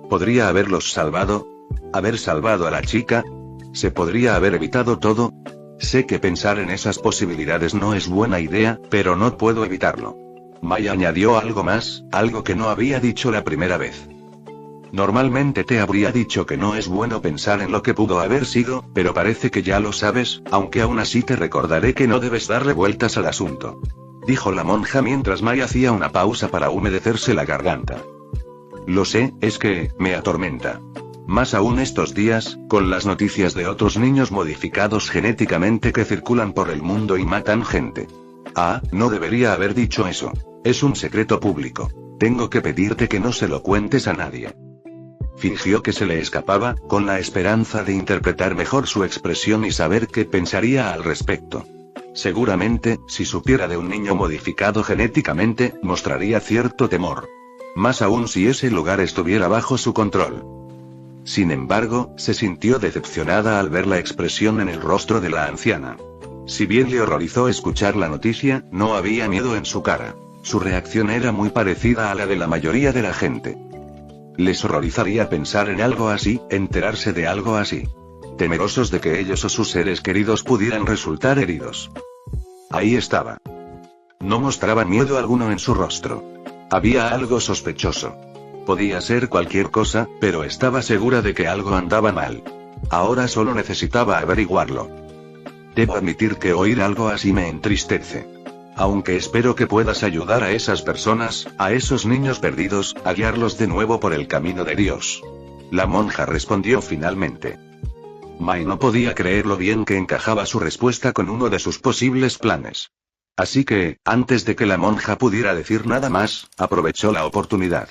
¿Podría haberlos salvado? ¿Haber salvado a la chica? ¿Se podría haber evitado todo? Sé que pensar en esas posibilidades no es buena idea, pero no puedo evitarlo. May añadió algo más, algo que no había dicho la primera vez. Normalmente te habría dicho que no es bueno pensar en lo que pudo haber sido, pero parece que ya lo sabes, aunque aún así te recordaré que no debes darle vueltas al asunto. Dijo la monja mientras May hacía una pausa para humedecerse la garganta. Lo sé, es que me atormenta. Más aún estos días, con las noticias de otros niños modificados genéticamente que circulan por el mundo y matan gente. Ah, no debería haber dicho eso. Es un secreto público. Tengo que pedirte que no se lo cuentes a nadie. Fingió que se le escapaba, con la esperanza de interpretar mejor su expresión y saber qué pensaría al respecto. Seguramente, si supiera de un niño modificado genéticamente, mostraría cierto temor. Más aún si ese lugar estuviera bajo su control. Sin embargo, se sintió decepcionada al ver la expresión en el rostro de la anciana. Si bien le horrorizó escuchar la noticia, no había miedo en su cara. Su reacción era muy parecida a la de la mayoría de la gente. Les horrorizaría pensar en algo así, enterarse de algo así. Temerosos de que ellos o sus seres queridos pudieran resultar heridos. Ahí estaba. No mostraba miedo alguno en su rostro. Había algo sospechoso. Podía ser cualquier cosa, pero estaba segura de que algo andaba mal. Ahora solo necesitaba averiguarlo. Debo admitir que oír algo así me entristece. Aunque espero que puedas ayudar a esas personas, a esos niños perdidos, a guiarlos de nuevo por el camino de Dios. La monja respondió finalmente. Mai no podía creer lo bien que encajaba su respuesta con uno de sus posibles planes. Así que, antes de que la monja pudiera decir nada más, aprovechó la oportunidad.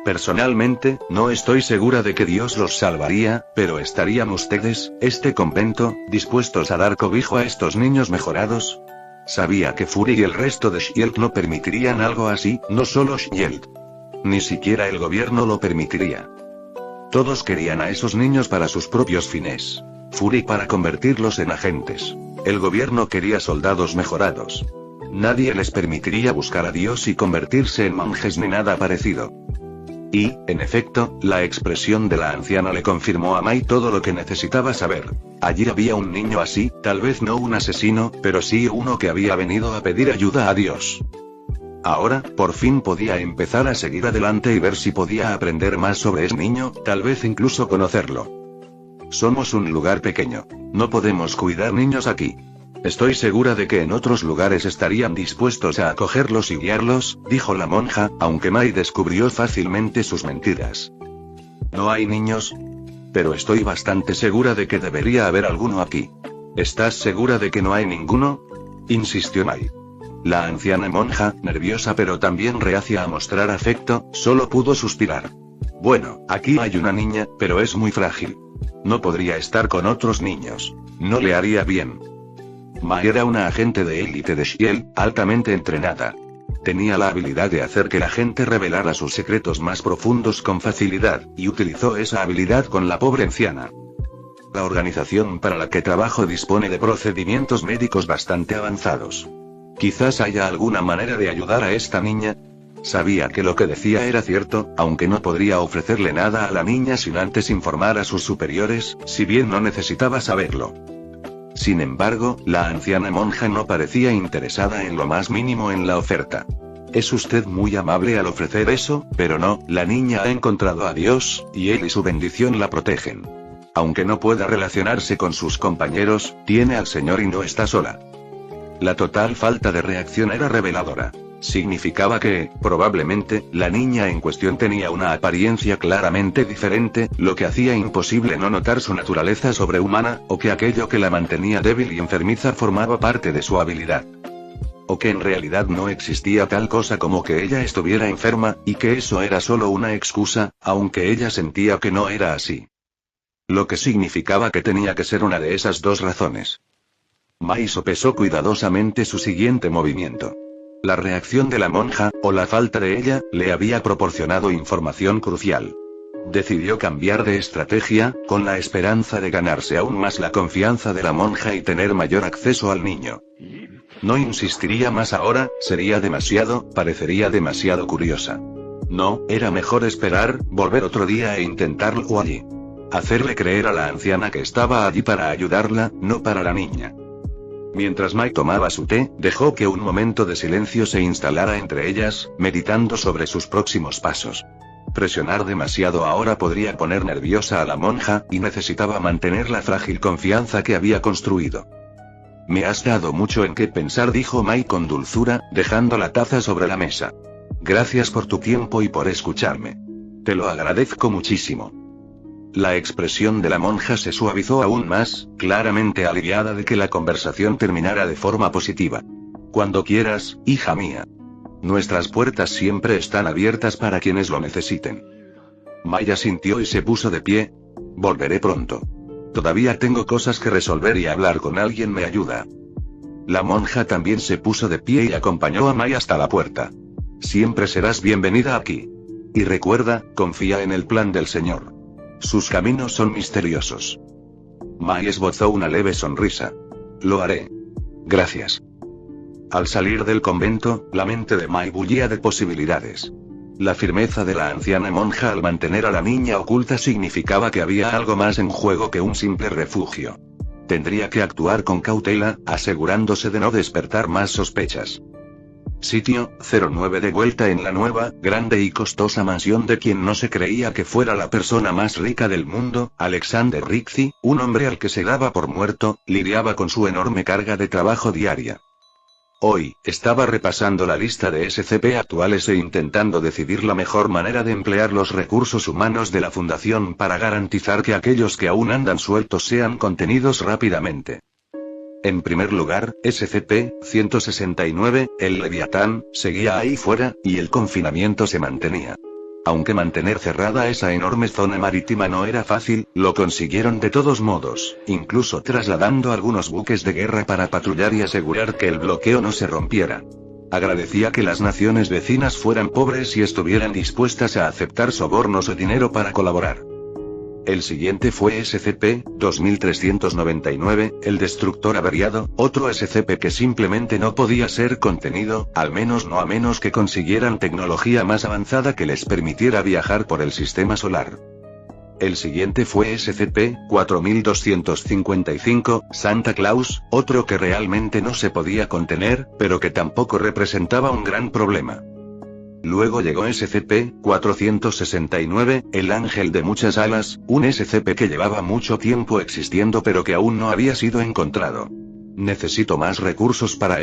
Personalmente, no estoy segura de que Dios los salvaría, pero ¿estarían ustedes, este convento, dispuestos a dar cobijo a estos niños mejorados? Sabía que Fury y el resto de Shield no permitirían algo así, no solo Shield. Ni siquiera el gobierno lo permitiría. Todos querían a esos niños para sus propios fines. Fury para convertirlos en agentes. El gobierno quería soldados mejorados. Nadie les permitiría buscar a Dios y convertirse en monjes ni nada parecido. Y, en efecto, la expresión de la anciana le confirmó a Mai todo lo que necesitaba saber. Allí había un niño así, tal vez no un asesino, pero sí uno que había venido a pedir ayuda a Dios. Ahora, por fin podía empezar a seguir adelante y ver si podía aprender más sobre ese niño, tal vez incluso conocerlo. Somos un lugar pequeño. No podemos cuidar niños aquí. Estoy segura de que en otros lugares estarían dispuestos a acogerlos y guiarlos, dijo la monja, aunque Mai descubrió fácilmente sus mentiras. ¿No hay niños? Pero estoy bastante segura de que debería haber alguno aquí. ¿Estás segura de que no hay ninguno? Insistió Mai. La anciana monja, nerviosa pero también reacia a mostrar afecto, solo pudo suspirar. Bueno, aquí hay una niña, pero es muy frágil. No podría estar con otros niños. No le haría bien. Mai era una agente de élite de Shield, altamente entrenada. Tenía la habilidad de hacer que la gente revelara sus secretos más profundos con facilidad, y utilizó esa habilidad con la pobre anciana. La organización para la que trabajo dispone de procedimientos médicos bastante avanzados. Quizás haya alguna manera de ayudar a esta niña. Sabía que lo que decía era cierto, aunque no podría ofrecerle nada a la niña sin antes informar a sus superiores, si bien no necesitaba saberlo. Sin embargo, la anciana monja no parecía interesada en lo más mínimo en la oferta. Es usted muy amable al ofrecer eso, pero no, la niña ha encontrado a Dios, y él y su bendición la protegen. Aunque no pueda relacionarse con sus compañeros, tiene al Señor y no está sola. La total falta de reacción era reveladora. Significaba que, probablemente, la niña en cuestión tenía una apariencia claramente diferente, lo que hacía imposible no notar su naturaleza sobrehumana, o que aquello que la mantenía débil y enfermiza formaba parte de su habilidad. O que en realidad no existía tal cosa como que ella estuviera enferma, y que eso era solo una excusa, aunque ella sentía que no era así. Lo que significaba que tenía que ser una de esas dos razones. Mai sopesó cuidadosamente su siguiente movimiento. La reacción de la monja, o la falta de ella, le había proporcionado información crucial. Decidió cambiar de estrategia, con la esperanza de ganarse aún más la confianza de la monja y tener mayor acceso al niño. No insistiría más ahora, sería demasiado, parecería demasiado curiosa. No, era mejor esperar, volver otro día e intentarlo allí. Hacerle creer a la anciana que estaba allí para ayudarla, no para la niña. Mientras Mai tomaba su té, dejó que un momento de silencio se instalara entre ellas, meditando sobre sus próximos pasos. Presionar demasiado ahora podría poner nerviosa a la monja, y necesitaba mantener la frágil confianza que había construido. Me has dado mucho en qué pensar, dijo Mai con dulzura, dejando la taza sobre la mesa. Gracias por tu tiempo y por escucharme. Te lo agradezco muchísimo. La expresión de la monja se suavizó aún más, claramente aliviada de que la conversación terminara de forma positiva. Cuando quieras, hija mía. Nuestras puertas siempre están abiertas para quienes lo necesiten. Maya sintió y se puso de pie. Volveré pronto. Todavía tengo cosas que resolver y hablar con alguien me ayuda. La monja también se puso de pie y acompañó a Maya hasta la puerta. Siempre serás bienvenida aquí. Y recuerda, confía en el plan del Señor. Sus caminos son misteriosos. Mai esbozó una leve sonrisa. Lo haré. Gracias. Al salir del convento, la mente de Mai bullía de posibilidades. La firmeza de la anciana monja al mantener a la niña oculta significaba que había algo más en juego que un simple refugio. Tendría que actuar con cautela, asegurándose de no despertar más sospechas. Sitio 09. De vuelta en la nueva, grande y costosa mansión de quien no se creía que fuera la persona más rica del mundo, Alexander Rixey, un hombre al que se daba por muerto, lidiaba con su enorme carga de trabajo diaria. Hoy, estaba repasando la lista de SCP actuales e intentando decidir la mejor manera de emplear los recursos humanos de la Fundación para garantizar que aquellos que aún andan sueltos sean contenidos rápidamente. En primer lugar, SCP-169, el Leviatán, seguía ahí fuera, y el confinamiento se mantenía. Aunque mantener cerrada esa enorme zona marítima no era fácil, lo consiguieron de todos modos, incluso trasladando algunos buques de guerra para patrullar y asegurar que el bloqueo no se rompiera. Agradecía que las naciones vecinas fueran pobres y estuvieran dispuestas a aceptar sobornos o dinero para colaborar. El siguiente fue SCP-2399, el destructor averiado, otro SCP que simplemente no podía ser contenido, al menos no a menos que consiguieran tecnología más avanzada que les permitiera viajar por el sistema solar. El siguiente fue SCP-4255, Santa Claus, otro que realmente no se podía contener, pero que tampoco representaba un gran problema. Luego llegó SCP-469, el ángel de muchas alas, un SCP que llevaba mucho tiempo existiendo pero que aún no había sido encontrado. Necesito más recursos para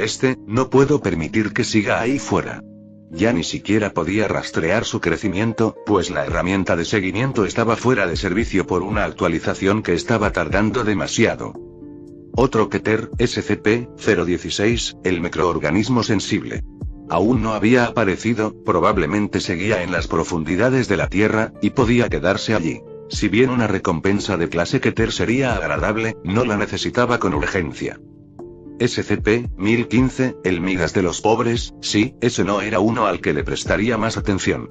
no puedo permitir que siga ahí fuera. Ya ni siquiera podía rastrear su crecimiento, pues la herramienta de seguimiento estaba fuera de servicio por una actualización que estaba tardando demasiado. Otro Keter, SCP-016, el microorganismo sensible. Aún no había aparecido, probablemente seguía en las profundidades de la Tierra, y podía quedarse allí. Si bien una recompensa de clase Keter sería agradable, no la necesitaba con urgencia. SCP-1015, el migas de los pobres, sí, ese no era uno al que le prestaría más atención.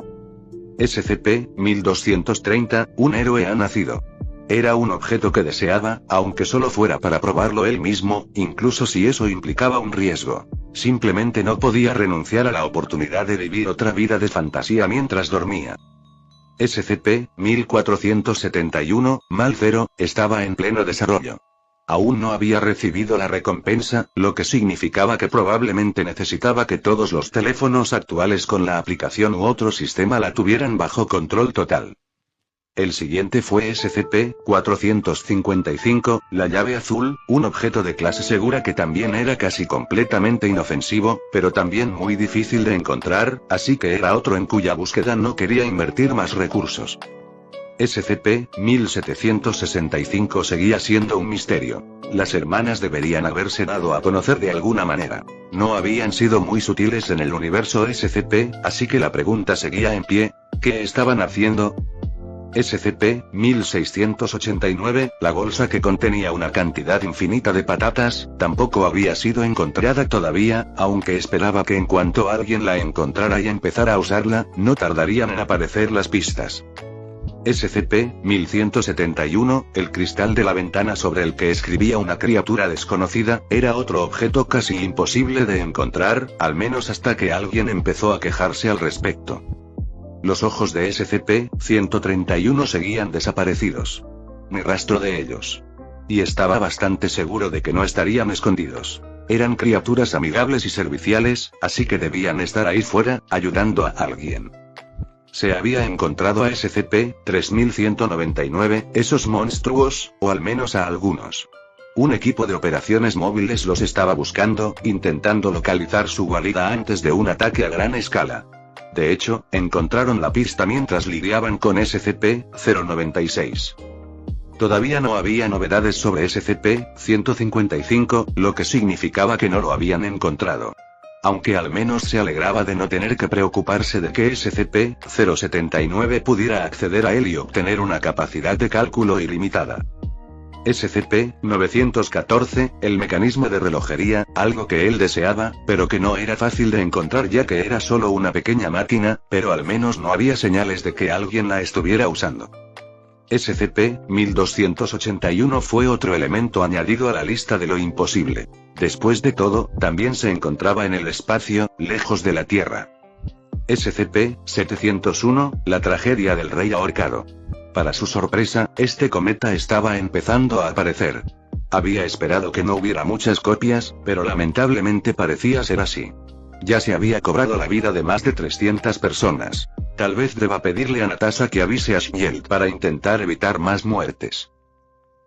SCP-1230, un héroe ha nacido. Era un objeto que deseaba, aunque solo fuera para probarlo él mismo, incluso si eso implicaba un riesgo. Simplemente no podía renunciar a la oportunidad de vivir otra vida de fantasía mientras dormía. SCP-1471, Malcero, estaba en pleno desarrollo. Aún no había recibido la recompensa, lo que significaba que probablemente necesitaba que todos los teléfonos actuales con la aplicación u otro sistema la tuvieran bajo control total. El siguiente fue SCP-455, la llave azul, un objeto de clase segura que también era casi completamente inofensivo, pero también muy difícil de encontrar, así que era otro en cuya búsqueda no quería invertir más recursos. SCP-1765 seguía siendo un misterio. Las hermanas deberían haberse dado a conocer de alguna manera. No habían sido muy sutiles en el universo SCP, así que la pregunta seguía en pie: ¿qué estaban haciendo? SCP-1689, la bolsa que contenía una cantidad infinita de patatas, tampoco había sido encontrada todavía, aunque esperaba que en cuanto alguien la encontrara y empezara a usarla, no tardarían en aparecer las pistas. SCP-1171, el cristal de la ventana sobre el que escribía una criatura desconocida, era otro objeto casi imposible de encontrar, al menos hasta que alguien empezó a quejarse al respecto. Los ojos de SCP-131 seguían desaparecidos. Ni rastro de ellos. Y estaba bastante seguro de que no estarían escondidos. Eran criaturas amigables y serviciales, así que debían estar ahí fuera, ayudando a alguien. Se había encontrado a SCP-3199, esos monstruos, o al menos a algunos. Un equipo de operaciones móviles los estaba buscando, intentando localizar su guarida antes de un ataque a gran escala. De hecho, encontraron la pista mientras lidiaban con SCP-096. Todavía no había novedades sobre SCP-155, lo que significaba que no lo habían encontrado. Aunque al menos se alegraba de no tener que preocuparse de que SCP-079 pudiera acceder a él y obtener una capacidad de cálculo ilimitada. SCP-914, el mecanismo de relojería, algo que él deseaba, pero que no era fácil de encontrar ya que era solo una pequeña máquina, pero al menos no había señales de que alguien la estuviera usando. SCP-1281 fue otro elemento añadido a la lista de lo imposible. Después de todo, también se encontraba en el espacio, lejos de la Tierra. SCP-701, la tragedia del rey ahorcado. Para su sorpresa, este cometa estaba empezando a aparecer. Había esperado que no hubiera muchas copias, pero lamentablemente parecía ser así. Ya se había cobrado la vida de más de 300 personas. Tal vez deba pedirle a Natasha que avise a Shield para intentar evitar más muertes.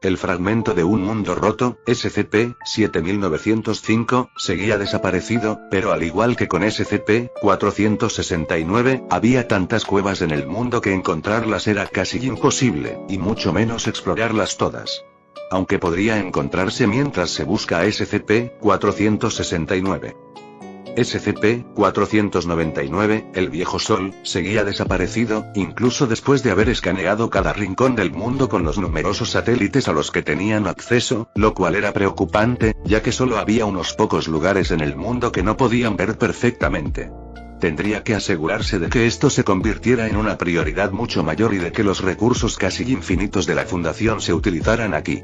El fragmento de un mundo roto, SCP-7905, seguía desaparecido, pero al igual que con SCP-469, había tantas cuevas en el mundo que encontrarlas era casi imposible, y mucho menos explorarlas todas. Aunque podría encontrarse mientras se busca a SCP-469. SCP-499, el viejo Sol, seguía desaparecido, incluso después de haber escaneado cada rincón del mundo con los numerosos satélites a los que tenían acceso, lo cual era preocupante, ya que solo había unos pocos lugares en el mundo que no podían ver perfectamente. Tendría que asegurarse de que esto se convirtiera en una prioridad mucho mayor y de que los recursos casi infinitos de la Fundación se utilizaran aquí.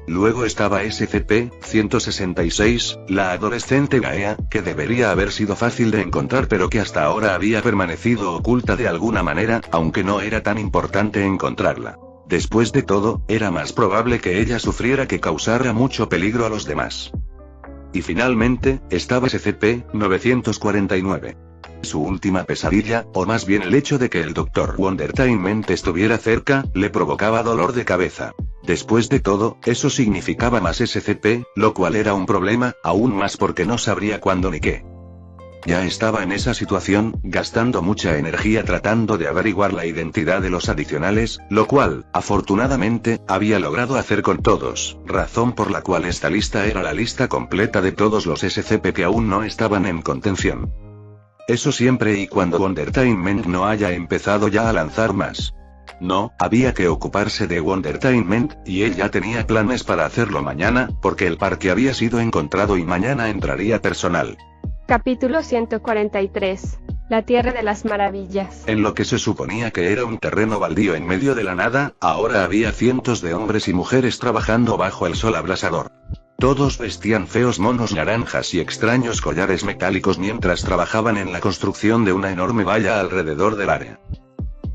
Luego estaba SCP-166, la adolescente Gaea, que debería haber sido fácil de encontrar pero que hasta ahora había permanecido oculta de alguna manera, aunque no era tan importante encontrarla. Después de todo, era más probable que ella sufriera que causara mucho peligro a los demás. Y finalmente, estaba SCP-949. Su última pesadilla, o más bien el hecho de que el Dr. Wondertainment estuviera cerca, le provocaba dolor de cabeza. Después de todo, eso significaba más SCP, lo cual era un problema, aún más porque no sabría cuándo ni qué. Ya estaba en esa situación, gastando mucha energía tratando de averiguar la identidad de los adicionales, lo cual, afortunadamente, había logrado hacer con todos, razón por la cual esta lista era la lista completa de todos los SCP que aún no estaban en contención. Eso siempre y cuando Wondertainment no haya empezado ya a lanzar más. No, había que ocuparse de Wondertainment, y él ya tenía planes para hacerlo mañana, porque el parque había sido encontrado y mañana entraría personal. Capítulo 143. La Tierra de las Maravillas. En lo que se suponía que era un terreno baldío en medio de la nada, ahora había cientos de hombres y mujeres trabajando bajo el sol abrasador. Todos vestían feos monos naranjas y extraños collares metálicos mientras trabajaban en la construcción de una enorme valla alrededor del área.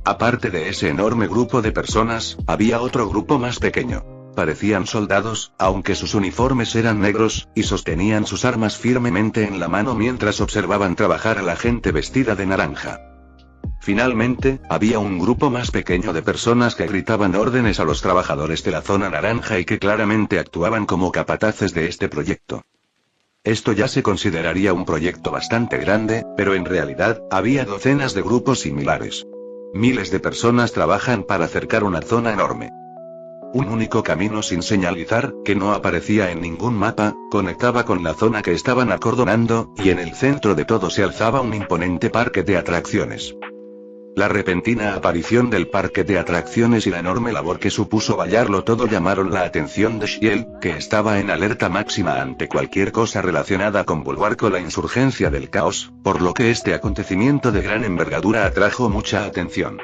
Aparte de ese enorme grupo de personas, había otro grupo más pequeño. Parecían soldados, aunque sus uniformes eran negros, y sostenían sus armas firmemente en la mano mientras observaban trabajar a la gente vestida de naranja. Finalmente, había un grupo más pequeño de personas que gritaban órdenes a los trabajadores de la zona naranja y que claramente actuaban como capataces de este proyecto. Esto ya se consideraría un proyecto bastante grande, pero en realidad, había docenas de grupos similares. Miles de personas trabajan para cercar una zona enorme. Un único camino sin señalizar, que no aparecía en ningún mapa, conectaba con la zona que estaban acordonando, y en el centro de todo se alzaba un imponente parque de atracciones. La repentina aparición del parque de atracciones y la enorme labor que supuso vallarlo todo llamaron la atención de Shield, que estaba en alerta máxima ante cualquier cosa relacionada con Bulwark la insurgencia del caos, por lo que este acontecimiento de gran envergadura atrajo mucha atención.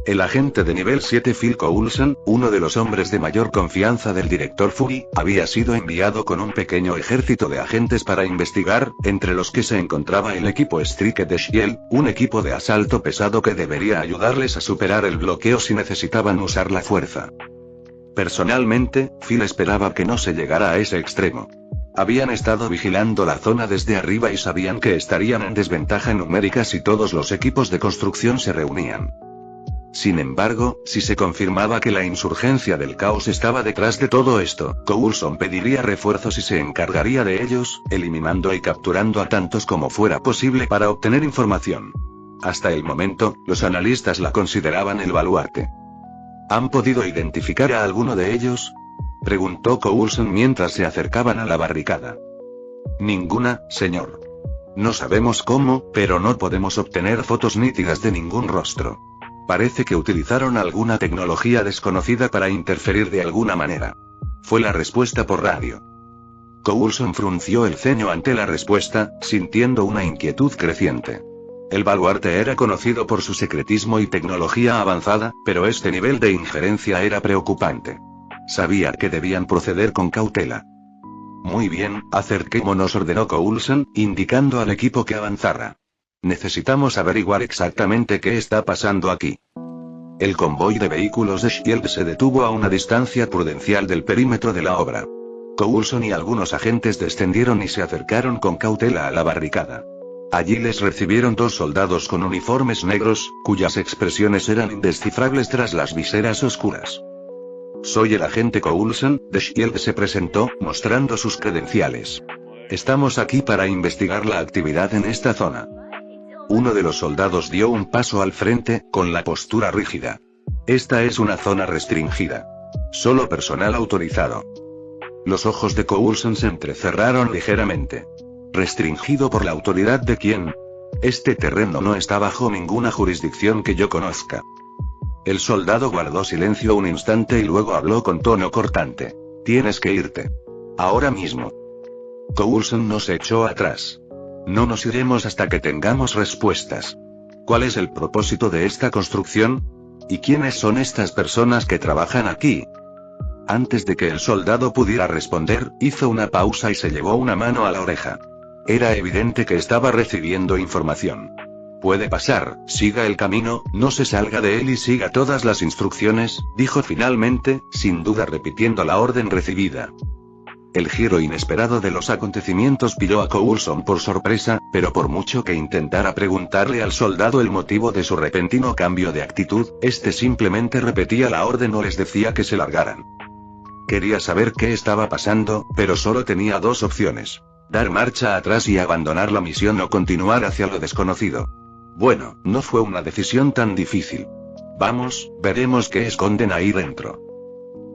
El agente de nivel 7 Phil Coulson, uno de los hombres de mayor confianza del director Fury, había sido enviado con un pequeño ejército de agentes para investigar, entre los que se encontraba el equipo Strike de Shield, un equipo de asalto pesado que debería ayudarles a superar el bloqueo si necesitaban usar la fuerza. Personalmente, Phil esperaba que no se llegara a ese extremo. Habían estado vigilando la zona desde arriba y sabían que estarían en desventaja numérica si todos los equipos de construcción se reunían. Sin embargo, si se confirmaba que la insurgencia del caos estaba detrás de todo esto, Coulson pediría refuerzos y se encargaría de ellos, eliminando y capturando a tantos como fuera posible para obtener información. Hasta el momento, los analistas la consideraban el baluarte. ¿Han podido identificar a alguno de ellos?, preguntó Coulson mientras se acercaban a la barricada. Ninguna, señor. No sabemos cómo, pero no podemos obtener fotos nítidas de ningún rostro. Parece que utilizaron alguna tecnología desconocida para interferir de alguna manera. Fue la respuesta por radio. Coulson frunció el ceño ante la respuesta, sintiendo una inquietud creciente. El baluarte era conocido por su secretismo y tecnología avanzada, pero este nivel de injerencia era preocupante. Sabía que debían proceder con cautela. Muy bien, acerquémonos, ordenó Coulson, indicando al equipo que avanzara. Necesitamos averiguar exactamente qué está pasando aquí. El convoy de vehículos de Shield se detuvo a una distancia prudencial del perímetro de la obra. Coulson y algunos agentes descendieron y se acercaron con cautela a la barricada. Allí les recibieron dos soldados con uniformes negros, cuyas expresiones eran indescifrables tras las viseras oscuras. Soy el agente Coulson, de Shield, se presentó, mostrando sus credenciales. Estamos aquí para investigar la actividad en esta zona. Uno de los soldados dio un paso al frente, con la postura rígida. Esta es una zona restringida. Solo personal autorizado. Los ojos de Coulson se entrecerraron ligeramente. ¿Restringido por la autoridad de quién? Este terreno no está bajo ninguna jurisdicción que yo conozca. El soldado guardó silencio un instante y luego habló con tono cortante. Tienes que irte. Ahora mismo. Coulson no se echó atrás. No nos iremos hasta que tengamos respuestas. ¿Cuál es el propósito de esta construcción? ¿Y quiénes son estas personas que trabajan aquí? Antes de que el soldado pudiera responder, hizo una pausa y se llevó una mano a la oreja. Era evidente que estaba recibiendo información. Puede pasar, siga el camino, no se salga de él y siga todas las instrucciones, dijo finalmente, sin duda repitiendo la orden recibida. El giro inesperado de los acontecimientos pilló a Coulson por sorpresa, pero por mucho que intentara preguntarle al soldado el motivo de su repentino cambio de actitud, este simplemente repetía la orden o les decía que se largaran. Quería saber qué estaba pasando, pero solo tenía dos opciones: dar marcha atrás y abandonar la misión o continuar hacia lo desconocido. Bueno, no fue una decisión tan difícil. Vamos, veremos qué esconden ahí dentro.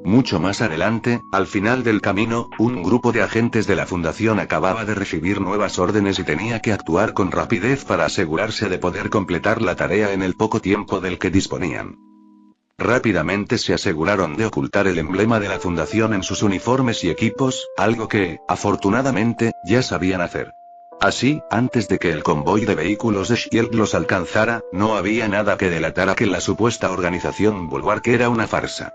Mucho más adelante, al final del camino, un grupo de agentes de la Fundación acababa de recibir nuevas órdenes y tenía que actuar con rapidez para asegurarse de poder completar la tarea en el poco tiempo del que disponían. Rápidamente se aseguraron de ocultar el emblema de la Fundación en sus uniformes y equipos, algo que, afortunadamente, ya sabían hacer. Así, antes de que el convoy de vehículos de Shield los alcanzara, no había nada que delatara que la supuesta organización Bulwark era una farsa.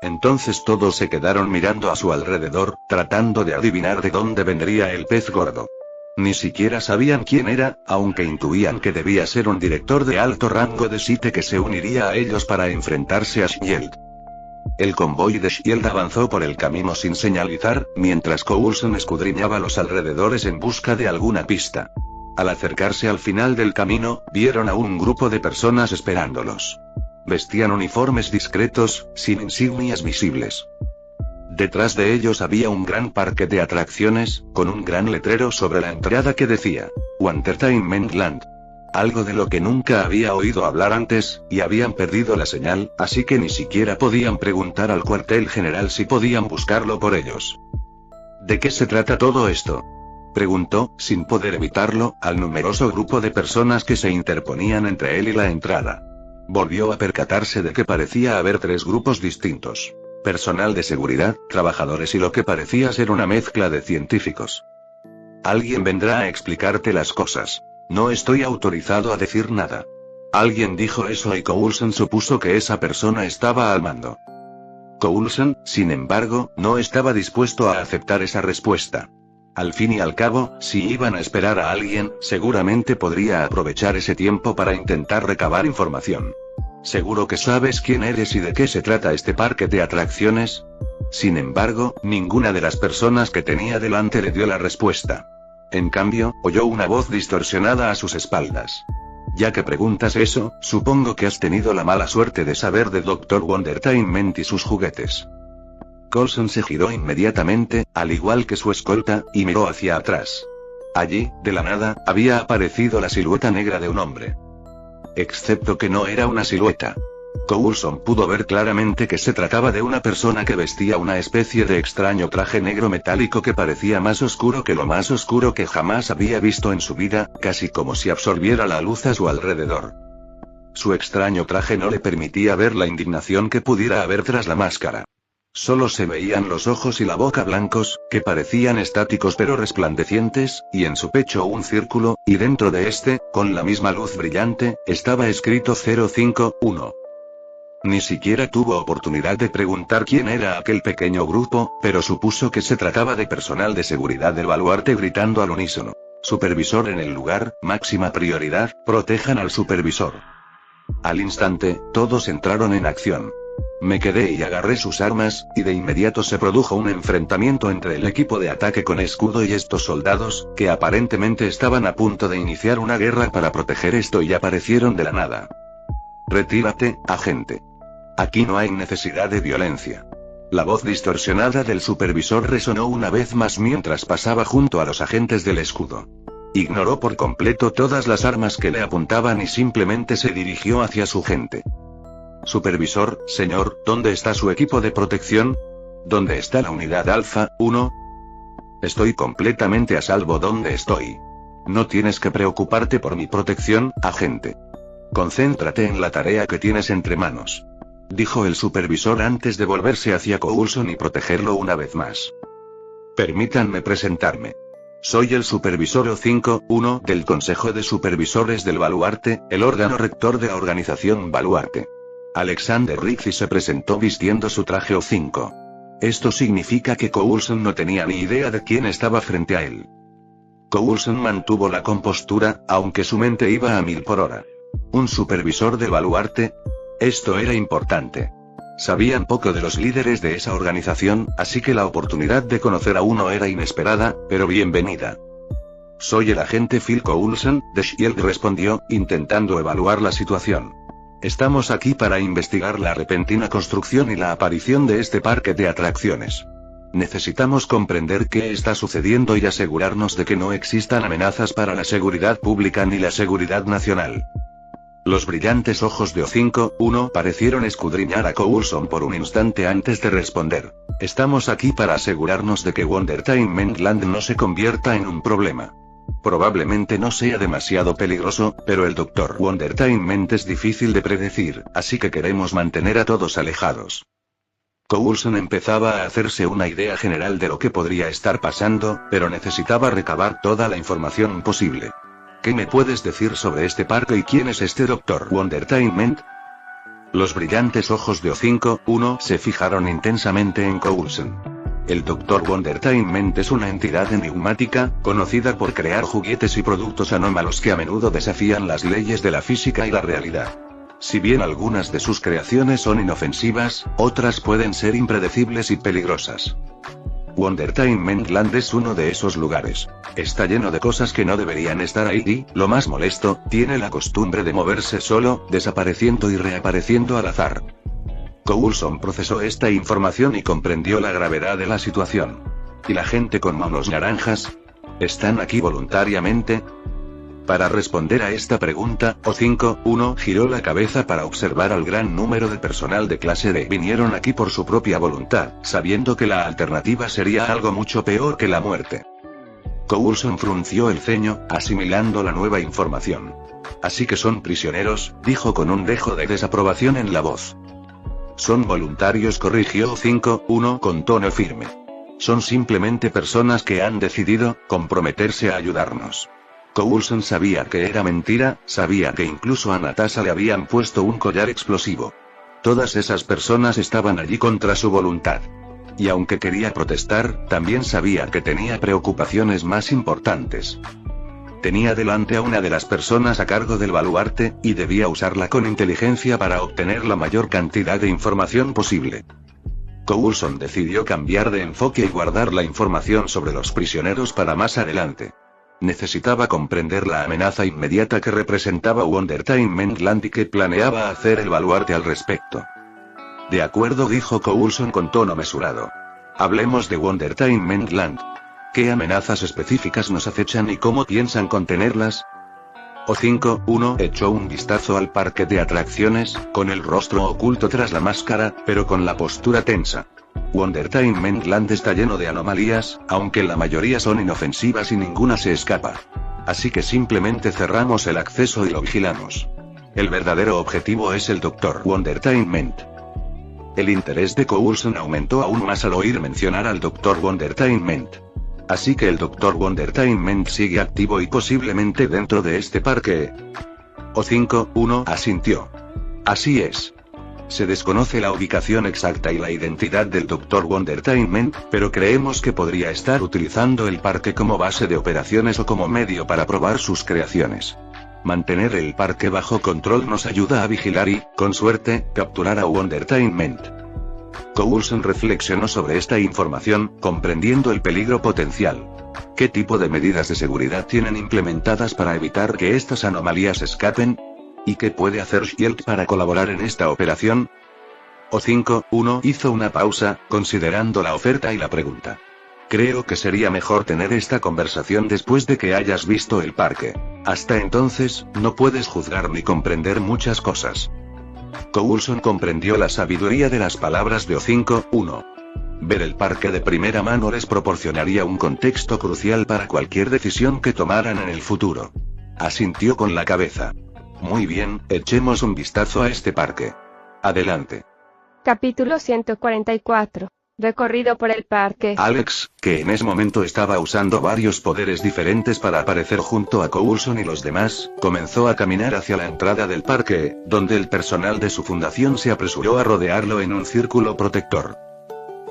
Entonces todos se quedaron mirando a su alrededor, tratando de adivinar de dónde vendría el pez gordo. Ni siquiera sabían quién era, aunque intuían que debía ser un director de alto rango de Site que se uniría a ellos para enfrentarse a Shield. El convoy de Shield avanzó por el camino sin señalizar, mientras Coulson escudriñaba los alrededores en busca de alguna pista. Al acercarse al final del camino, vieron a un grupo de personas esperándolos. Vestían uniformes discretos, sin insignias visibles. Detrás de ellos había un gran parque de atracciones, con un gran letrero sobre la entrada que decía: Entertainment Land. Algo de lo que nunca había oído hablar antes, y habían perdido la señal, así que ni siquiera podían preguntar al cuartel general si podían buscarlo por ellos. ¿De qué se trata todo esto?, preguntó, sin poder evitarlo, al numeroso grupo de personas que se interponían entre él y la entrada. Volvió a percatarse de que parecía haber tres grupos distintos: personal de seguridad, trabajadores y lo que parecía ser una mezcla de científicos. Alguien vendrá a explicarte las cosas. No estoy autorizado a decir nada. Alguien dijo eso y Coulson supuso que esa persona estaba al mando. Coulson, sin embargo, no estaba dispuesto a aceptar esa respuesta. Al fin y al cabo, si iban a esperar a alguien, seguramente podría aprovechar ese tiempo para intentar recabar información. ¿Seguro que sabes quién eres y de qué se trata este parque de atracciones? Sin embargo, ninguna de las personas que tenía delante le dio la respuesta. En cambio, oyó una voz distorsionada a sus espaldas. Ya que preguntas eso, supongo que has tenido la mala suerte de saber de Dr. Wondertainment y sus juguetes. Coulson se giró inmediatamente, al igual que su escolta, y miró hacia atrás. Allí, de la nada, había aparecido la silueta negra de un hombre. Excepto que no era una silueta. Coulson pudo ver claramente que se trataba de una persona que vestía una especie de extraño traje negro metálico que parecía más oscuro que lo más oscuro que jamás había visto en su vida, casi como si absorbiera la luz a su alrededor. Su extraño traje no le permitía ver la indignación que pudiera haber tras la máscara. Solo se veían los ojos y la boca blancos, que parecían estáticos pero resplandecientes, y en su pecho un círculo, y dentro de este, con la misma luz brillante, estaba escrito 051. Ni siquiera tuvo oportunidad de preguntar quién era aquel pequeño grupo, pero supuso que se trataba de personal de seguridad del baluarte gritando al unísono. Supervisor en el lugar, máxima prioridad, protejan al supervisor. Al instante, todos entraron en acción. Me quedé y agarré sus armas, y de inmediato se produjo un enfrentamiento entre el equipo de ataque con escudo y estos soldados, que aparentemente estaban a punto de iniciar una guerra para proteger esto y aparecieron de la nada. Retírate, agente. Aquí no hay necesidad de violencia. La voz distorsionada del supervisor resonó una vez más mientras pasaba junto a los agentes del escudo. Ignoró por completo todas las armas que le apuntaban y simplemente se dirigió hacia su gente. Supervisor, señor, ¿dónde está su equipo de protección? ¿Dónde está la unidad Alfa 1? Estoy completamente a salvo donde estoy. No tienes que preocuparte por mi protección, agente. Concéntrate en la tarea que tienes entre manos. Dijo el supervisor antes de volverse hacia Coulson y protegerlo una vez más. Permítanme presentarme. Soy el supervisor O5-1 del Consejo de Supervisores del Baluarte, el órgano rector de la organización Baluarte. Alexander Rizzi se presentó vistiendo su traje O5. Esto significa que Coulson no tenía ni idea de quién estaba frente a él. Coulson mantuvo la compostura, aunque su mente iba a 1000 por hora. ¿Un supervisor del baluarte? Esto era importante. Sabían poco de los líderes de esa organización, así que la oportunidad de conocer a uno era inesperada, pero bienvenida. Soy el agente Phil Coulson, de Shield respondió, intentando evaluar la situación. Estamos aquí para investigar la repentina construcción y la aparición de este parque de atracciones. Necesitamos comprender qué está sucediendo y asegurarnos de que no existan amenazas para la seguridad pública ni la seguridad nacional. Los brillantes ojos de O5-1 parecieron escudriñar a Coulson por un instante antes de responder. Estamos aquí para asegurarnos de que Wondertainment Land no se convierta en un problema. Probablemente no sea demasiado peligroso, pero el Dr. Wondertainment es difícil de predecir, así que queremos mantener a todos alejados. Coulson empezaba a hacerse una idea general de lo que podría estar pasando, pero necesitaba recabar toda la información posible. ¿Qué me puedes decir sobre este parque y quién es este Dr. Wondertainment? Los brillantes ojos de O5-1 se fijaron intensamente en Coulson. El Dr. Wondertainment es una entidad enigmática, conocida por crear juguetes y productos anómalos que a menudo desafían las leyes de la física y la realidad. Si bien algunas de sus creaciones son inofensivas, otras pueden ser impredecibles y peligrosas. Wondertainment Land es uno de esos lugares. Está lleno de cosas que no deberían estar ahí y, lo más molesto, tiene la costumbre de moverse solo, desapareciendo y reapareciendo al azar. Coulson procesó esta información y comprendió la gravedad de la situación. ¿Y la gente con manos naranjas? ¿Están aquí voluntariamente? Para responder a esta pregunta, O5-1 giró la cabeza para observar al gran número de personal de clase D. Vinieron aquí por su propia voluntad, sabiendo que la alternativa sería algo mucho peor que la muerte. Coulson frunció el ceño, asimilando la nueva información. Así que son prisioneros, dijo con un dejo de desaprobación en la voz. Son voluntarios, corrigió O5-1 con tono firme. Son simplemente personas que han decidido comprometerse a ayudarnos. Coulson sabía que era mentira, sabía que incluso a Natasha le habían puesto un collar explosivo. Todas esas personas estaban allí contra su voluntad. Y aunque quería protestar, también sabía que tenía preocupaciones más importantes. Tenía delante a una de las personas a cargo del baluarte, y debía usarla con inteligencia para obtener la mayor cantidad de información posible. Coulson decidió cambiar de enfoque y guardar la información sobre los prisioneros para más adelante. Necesitaba comprender la amenaza inmediata que representaba Wondertainment Land y qué planeaba hacer el baluarte al respecto. De acuerdo, dijo Coulson con tono mesurado. Hablemos de Wondertainment Land. ¿Qué amenazas específicas nos acechan y cómo piensan contenerlas? O5-1 echó un vistazo al parque de atracciones, con el rostro oculto tras la máscara, pero con la postura tensa. Wondertainment Land está lleno de anomalías, aunque la mayoría son inofensivas y ninguna se escapa. Así que simplemente cerramos el acceso y lo vigilamos. El verdadero objetivo es el Dr. Wondertainment. El interés de Coulson aumentó aún más al oír mencionar al Dr. Wondertainment. Así que el Dr. Wondertainment sigue activo y posiblemente dentro de este parque. O5-1 asintió. Así es. Se desconoce la ubicación exacta y la identidad del Dr. Wondertainment, pero creemos que podría estar utilizando el parque como base de operaciones o como medio para probar sus creaciones. Mantener el parque bajo control nos ayuda a vigilar y, con suerte, capturar a Wondertainment. Coulson reflexionó sobre esta información, comprendiendo el peligro potencial. ¿Qué tipo de medidas de seguridad tienen implementadas para evitar que estas anomalías escapen? ¿Y qué puede hacer SHIELD para colaborar en esta operación? O5-1 hizo una pausa, considerando la oferta y la pregunta. Creo que sería mejor tener esta conversación después de que hayas visto el parque. Hasta entonces, no puedes juzgar ni comprender muchas cosas. Coulson comprendió la sabiduría de las palabras de O5-1. Ver el parque de primera mano les proporcionaría un contexto crucial para cualquier decisión que tomaran en el futuro. Asintió con la cabeza. Muy bien, echemos un vistazo a este parque. Adelante. Capítulo 144. Recorrido por el parque. Alex, que en ese momento estaba usando varios poderes diferentes para aparecer junto a Coulson y los demás, comenzó a caminar hacia la entrada del parque, donde el personal de su fundación se apresuró a rodearlo en un círculo protector.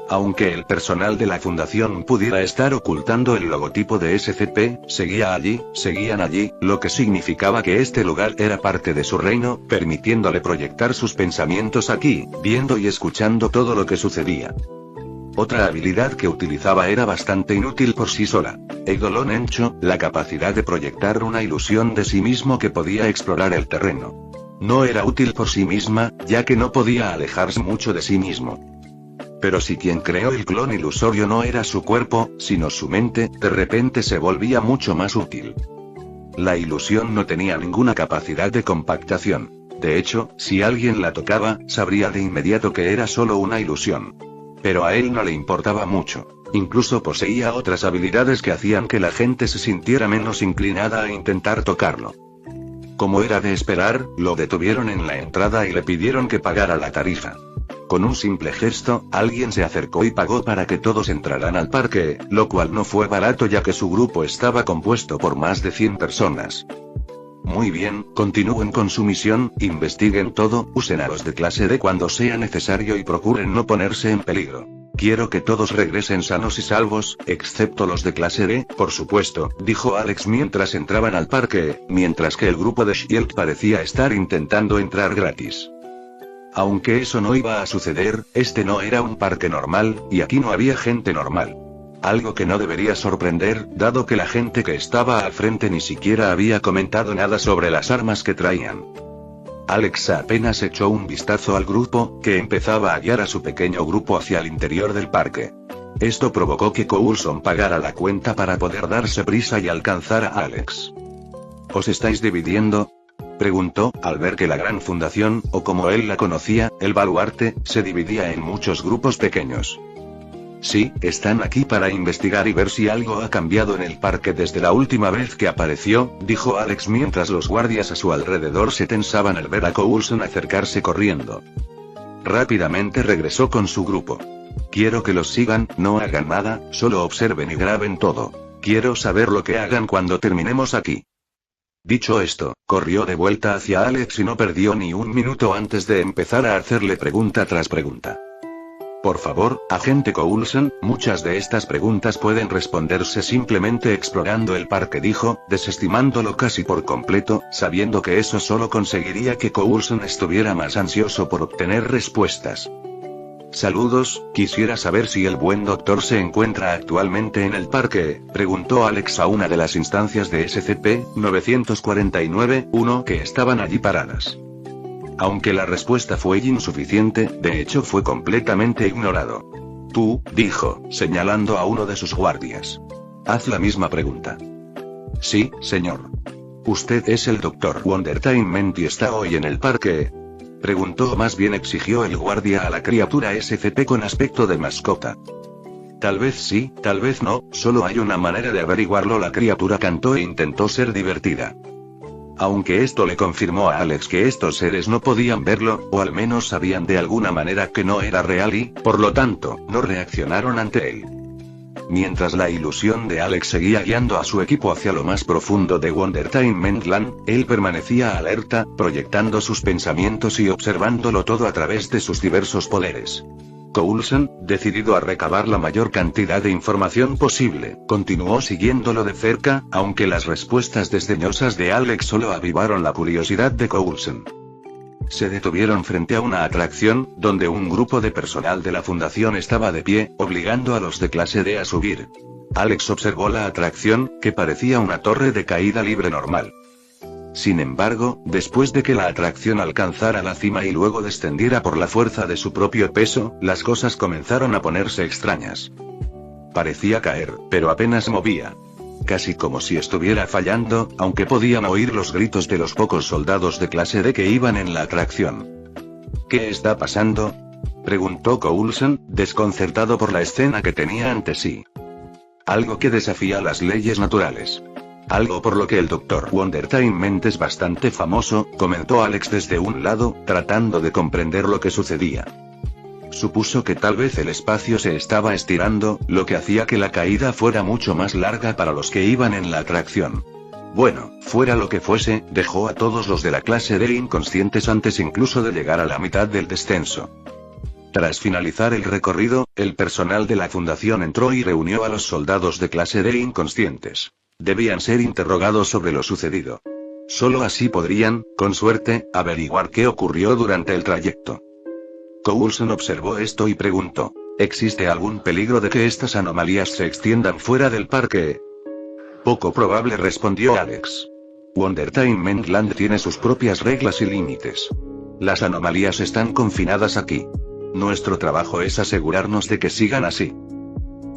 Aunque el personal de la fundación pudiera estar ocultando el logotipo de SCP, seguían allí, lo que significaba que este lugar era parte de su reino, permitiéndole proyectar sus pensamientos aquí, viendo y escuchando todo lo que sucedía. Otra habilidad que utilizaba era bastante inútil por sí sola. Eidolon Encho, la capacidad de proyectar una ilusión de sí mismo que podía explorar el terreno. No era útil por sí misma, ya que no podía alejarse mucho de sí mismo. Pero si quien creó el clon ilusorio no era su cuerpo, sino su mente, de repente se volvía mucho más útil. La ilusión no tenía ninguna capacidad de compactación. De hecho, si alguien la tocaba, sabría de inmediato que era solo una ilusión. Pero a él no le importaba mucho. Incluso poseía otras habilidades que hacían que la gente se sintiera menos inclinada a intentar tocarlo. Como era de esperar, lo detuvieron en la entrada y le pidieron que pagara la tarifa. Con un simple gesto, alguien se acercó y pagó para que todos entraran al parque, lo cual no fue barato ya que su grupo estaba compuesto por más de 100 personas. Muy bien, continúen con su misión, investiguen todo, usen a los de clase D cuando sea necesario y procuren no ponerse en peligro. Quiero que todos regresen sanos y salvos, excepto los de clase D, por supuesto, dijo Alex mientras entraban al parque, mientras que el grupo de SHIELD parecía estar intentando entrar gratis. Aunque eso no iba a suceder, este no era un parque normal, y aquí no había gente normal. Algo que no debería sorprender, dado que la gente que estaba al frente ni siquiera había comentado nada sobre las armas que traían. Alex apenas echó un vistazo al grupo, que empezaba a guiar a su pequeño grupo hacia el interior del parque. Esto provocó que Coulson pagara la cuenta para poder darse prisa y alcanzar a Alex. ¿Os estáis dividiendo?, preguntó, al ver que la gran fundación, o como él la conocía, el baluarte, se dividía en muchos grupos pequeños. Sí, están aquí para investigar y ver si algo ha cambiado en el parque desde la última vez que apareció, dijo Alex mientras los guardias a su alrededor se tensaban al ver a Coulson acercarse corriendo. Rápidamente regresó con su grupo. Quiero que los sigan, no hagan nada, solo observen y graben todo. Quiero saber lo que hagan cuando terminemos aquí. Dicho esto, corrió de vuelta hacia Alex y no perdió ni un minuto antes de empezar a hacerle pregunta tras pregunta. Por favor, agente Coulson, muchas de estas preguntas pueden responderse simplemente explorando el parque, dijo, desestimándolo casi por completo, sabiendo que eso solo conseguiría que Coulson estuviera más ansioso por obtener respuestas. Saludos, quisiera saber si el buen doctor se encuentra actualmente en el parque, preguntó Alex a una de las instancias de SCP-949-1 que estaban allí paradas. Aunque la respuesta fue insuficiente, de hecho fue completamente ignorado. Tú, dijo, señalando a uno de sus guardias. Haz la misma pregunta. Sí, señor. ¿Usted es el Dr. Wondertainment y está hoy en el parque? Preguntó o más bien exigió el guardia a la criatura SCP con aspecto de mascota. Tal vez sí, tal vez no, solo hay una manera de averiguarlo. La criatura cantó e intentó ser divertida. Aunque esto le confirmó a Alex que estos seres no podían verlo, o al menos sabían de alguna manera que no era real y, por lo tanto, no reaccionaron ante él. Mientras la ilusión de Alex seguía guiando a su equipo hacia lo más profundo de Wondertainment Land, él permanecía alerta, proyectando sus pensamientos y observándolo todo a través de sus diversos poderes. Coulson, decidido a recabar la mayor cantidad de información posible, continuó siguiéndolo de cerca, aunque las respuestas desdeñosas de Alex solo avivaron la curiosidad de Coulson. Se detuvieron frente a una atracción, donde un grupo de personal de la fundación estaba de pie, obligando a los de clase D a subir. Alex observó la atracción, que parecía una torre de caída libre normal. Sin embargo, después de que la atracción alcanzara la cima y luego descendiera por la fuerza de su propio peso, las cosas comenzaron a ponerse extrañas. Parecía caer, pero apenas movía. Casi como si estuviera fallando, aunque podían oír los gritos de los pocos soldados de clase D que iban en la atracción. ¿Qué está pasando?, preguntó Coulson, desconcertado por la escena que tenía ante sí. Algo que desafía las leyes naturales. Algo por lo que el Dr. Wondertainment es bastante famoso, comentó Alex desde un lado, tratando de comprender lo que sucedía. Supuso que tal vez el espacio se estaba estirando, lo que hacía que la caída fuera mucho más larga para los que iban en la atracción. Bueno, fuera lo que fuese, dejó a todos los de la clase D inconscientes antes incluso de llegar a la mitad del descenso. Tras finalizar el recorrido, el personal de la fundación entró y reunió a los soldados de clase D inconscientes. Debían ser interrogados sobre lo sucedido. Solo así podrían, con suerte, averiguar qué ocurrió durante el trayecto. Coulson observó esto y preguntó: ¿existe algún peligro de que estas anomalías se extiendan fuera del parque? Poco probable, respondió Alex. Wondertainment Land tiene sus propias reglas y límites. Las anomalías están confinadas aquí. Nuestro trabajo es asegurarnos de que sigan así.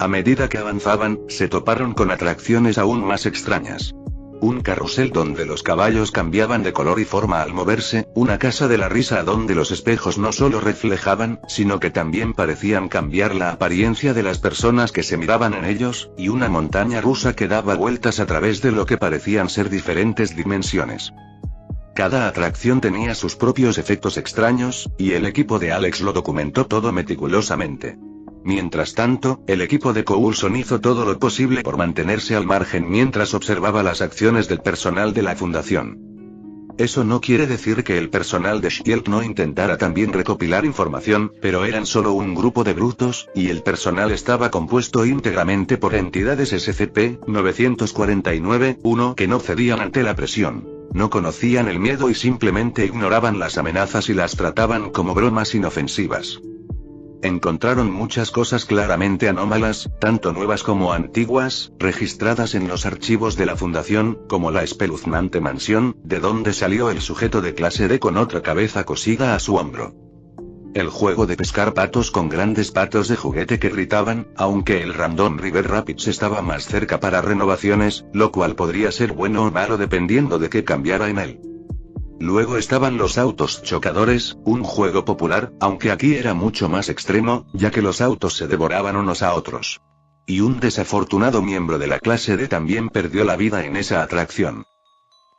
A medida que avanzaban, se toparon con atracciones aún más extrañas. Un carrusel donde los caballos cambiaban de color y forma al moverse, una casa de la risa donde los espejos no solo reflejaban, sino que también parecían cambiar la apariencia de las personas que se miraban en ellos, y una montaña rusa que daba vueltas a través de lo que parecían ser diferentes dimensiones. Cada atracción tenía sus propios efectos extraños, y el equipo de Alex lo documentó todo meticulosamente. Mientras tanto, el equipo de Coulson hizo todo lo posible por mantenerse al margen mientras observaba las acciones del personal de la fundación. Eso no quiere decir que el personal de S.H.I.E.L.D. no intentara también recopilar información, pero eran solo un grupo de brutos, y el personal estaba compuesto íntegramente por entidades SCP-949-1 que no cedían ante la presión. No conocían el miedo y simplemente ignoraban las amenazas y las trataban como bromas inofensivas. Encontraron muchas cosas claramente anómalas, tanto nuevas como antiguas, registradas en los archivos de la fundación, como la espeluznante mansión, de donde salió el sujeto de clase D con otra cabeza cosida a su hombro. El juego de pescar patos con grandes patos de juguete que gritaban, aunque el Random River Rapids estaba más cerca para renovaciones, lo cual podría ser bueno o malo dependiendo de qué cambiara en él. Luego estaban los autos chocadores, un juego popular, aunque aquí era mucho más extremo, ya que los autos se devoraban unos a otros. Y un desafortunado miembro de la clase D también perdió la vida en esa atracción.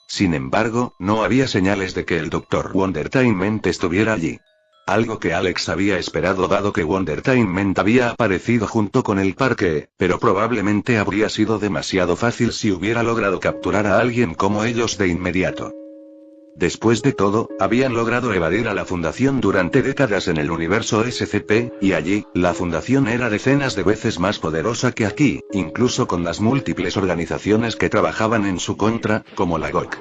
Sin embargo, no había señales de que el Dr. Wondertainment estuviera allí. Algo que Alex había esperado dado que Wondertainment había aparecido junto con el parque, pero probablemente habría sido demasiado fácil si hubiera logrado capturar a alguien como ellos de inmediato. Después de todo, habían logrado evadir a la Fundación durante décadas en el universo SCP, y allí, la Fundación era decenas de veces más poderosa que aquí, incluso con las múltiples organizaciones que trabajaban en su contra, como la GOG.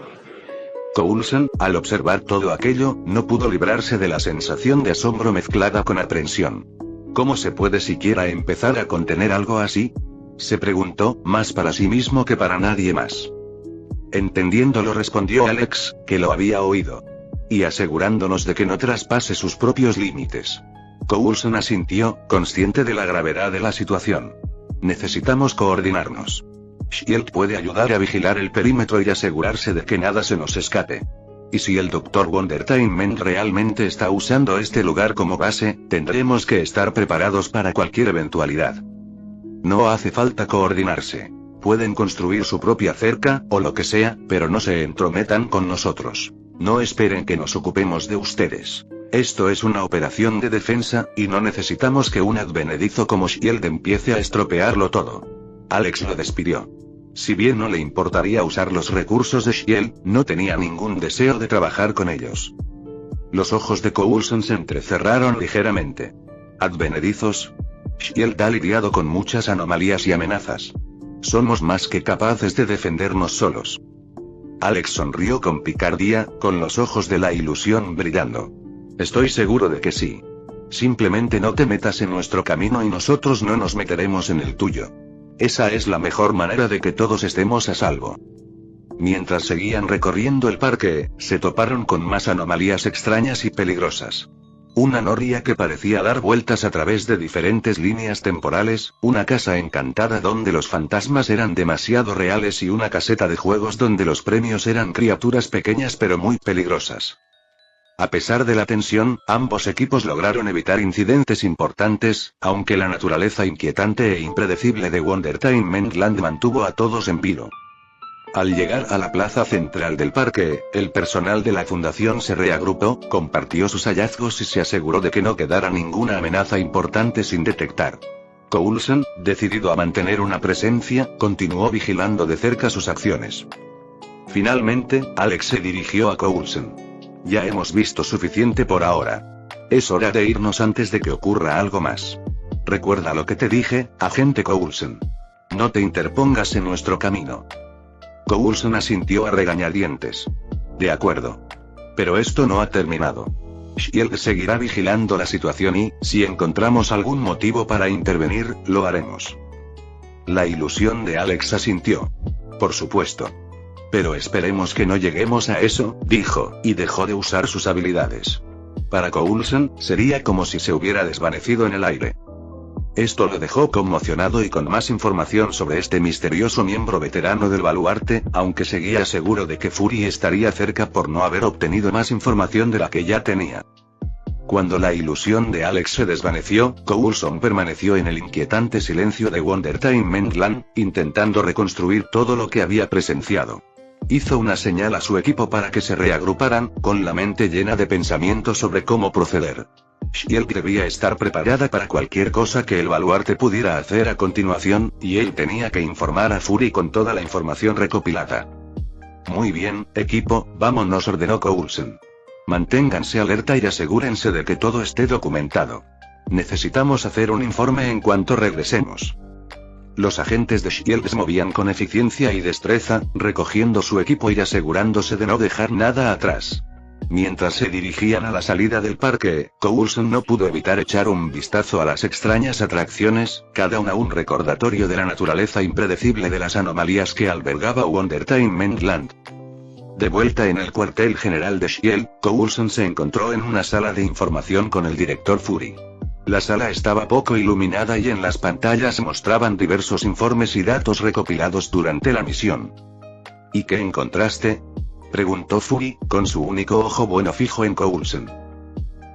Coulson, al observar todo aquello, no pudo librarse de la sensación de asombro mezclada con aprensión. ¿Cómo se puede siquiera empezar a contener algo así?, se preguntó, más para sí mismo que para nadie más. Entendiéndolo, respondió Alex, que lo había oído. Y asegurándonos de que no traspase sus propios límites. Coulson asintió, consciente de la gravedad de la situación. Necesitamos coordinarnos. Shield puede ayudar a vigilar el perímetro y asegurarse de que nada se nos escape. Y si el Dr. Wondertainment realmente está usando este lugar como base, tendremos que estar preparados para cualquier eventualidad. No hace falta coordinarse. Pueden construir su propia cerca, o lo que sea, pero no se entrometan con nosotros. No esperen que nos ocupemos de ustedes. Esto es una operación de defensa, y no necesitamos que un advenedizo como Shield empiece a estropearlo todo. Alex lo despidió. Si bien no le importaría usar los recursos de Shield, no tenía ningún deseo de trabajar con ellos. Los ojos de Coulson se entrecerraron ligeramente. ¿Advenedizos? Shield ha lidiado con muchas anomalías y amenazas. Somos más que capaces de defendernos solos. Alex sonrió con picardía, con los ojos de la ilusión brillando. Estoy seguro de que sí. Simplemente no te metas en nuestro camino y nosotros no nos meteremos en el tuyo. Esa es la mejor manera de que todos estemos a salvo. Mientras seguían recorriendo el parque, se toparon con más anomalías extrañas y peligrosas. Una noria que parecía dar vueltas a través de diferentes líneas temporales, una casa encantada donde los fantasmas eran demasiado reales y una caseta de juegos donde los premios eran criaturas pequeñas pero muy peligrosas. A pesar de la tensión, ambos equipos lograron evitar incidentes importantes, aunque la naturaleza inquietante e impredecible de Wondertainment Land mantuvo a todos en vilo. Al llegar a la plaza central del parque, el personal de la fundación se reagrupó, compartió sus hallazgos y se aseguró de que no quedara ninguna amenaza importante sin detectar. Coulson, decidido a mantener una presencia, continuó vigilando de cerca sus acciones. Finalmente, Alex se dirigió a Coulson. Ya hemos visto suficiente por ahora. Es hora de irnos antes de que ocurra algo más. Recuerda lo que te dije, agente Coulson. No te interpongas en nuestro camino. Coulson asintió a regañadientes. De acuerdo. Pero esto no ha terminado. Shield seguirá vigilando la situación y, si encontramos algún motivo para intervenir, lo haremos. La ilusión de Alex asintió. Por supuesto. Pero esperemos que no lleguemos a eso, dijo, y dejó de usar sus habilidades. Para Coulson, sería como si se hubiera desvanecido en el aire. Esto lo dejó conmocionado y con más información sobre este misterioso miembro veterano del baluarte, aunque seguía seguro de que Fury estaría cerca por no haber obtenido más información de la que ya tenía. Cuando la ilusión de Alex se desvaneció, Coulson permaneció en el inquietante silencio de Wondertainment Land, intentando reconstruir todo lo que había presenciado. Hizo una señal a su equipo para que se reagruparan, con la mente llena de pensamientos sobre cómo proceder. Shield debía estar preparada para cualquier cosa que el baluarte pudiera hacer a continuación, y él tenía que informar a Fury con toda la información recopilada. Muy bien, equipo, vámonos, ordenó Coulson. Manténganse alerta y asegúrense de que todo esté documentado. Necesitamos hacer un informe en cuanto regresemos. Los agentes de Shield se movían con eficiencia y destreza, recogiendo su equipo y asegurándose de no dejar nada atrás. Mientras se dirigían a la salida del parque, Coulson no pudo evitar echar un vistazo a las extrañas atracciones, cada una un recordatorio de la naturaleza impredecible de las anomalías que albergaba Wondertainment Land. De vuelta en el cuartel general de Shield, Coulson se encontró en una sala de información con el director Fury. La sala estaba poco iluminada y en las pantallas mostraban diversos informes y datos recopilados durante la misión. ¿Y qué encontraste?, preguntó Fury, con su único ojo bueno fijo en Coulson.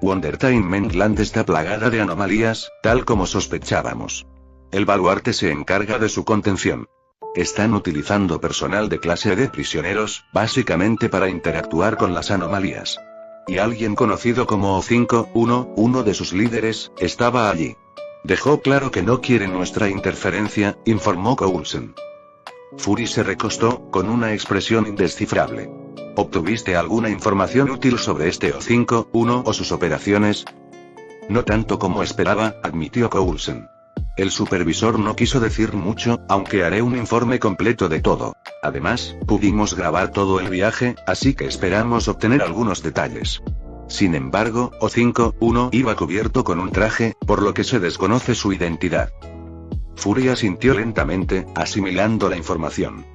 Wondertainment Land está plagada de anomalías, tal como sospechábamos. El baluarte se encarga de su contención. Están utilizando personal de clase de prisioneros, básicamente para interactuar con las anomalías. Y alguien conocido como O5-1, uno de sus líderes, estaba allí. Dejó claro que no quieren nuestra interferencia, informó Coulson. Fury se recostó, con una expresión indescifrable. ¿Obtuviste alguna información útil sobre este O5-1 o sus operaciones? No tanto como esperaba, admitió Coulson. El supervisor no quiso decir mucho, aunque haré un informe completo de todo. Además, pudimos grabar todo el viaje, así que esperamos obtener algunos detalles. Sin embargo, O5-1 iba cubierto con un traje, por lo que se desconoce su identidad. Fury asintió lentamente, asimilando la información.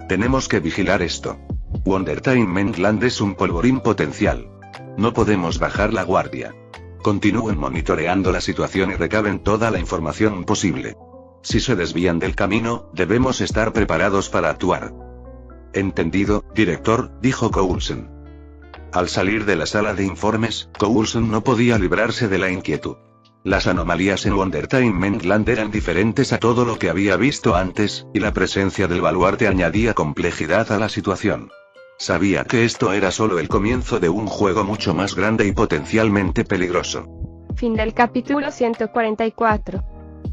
Tenemos que vigilar esto. Wondertainment Land es un polvorín potencial. No podemos bajar la guardia. Continúen monitoreando la situación y recaben toda la información posible. Si se desvían del camino, debemos estar preparados para actuar. Entendido, director, dijo Coulson. Al salir de la sala de informes, Coulson no podía librarse de la inquietud. Las anomalías en Wondertainment Land eran diferentes a todo lo que había visto antes, y la presencia del baluarte añadía complejidad a la situación. Sabía que esto era solo el comienzo de un juego mucho más grande y potencialmente peligroso. Fin del capítulo 144.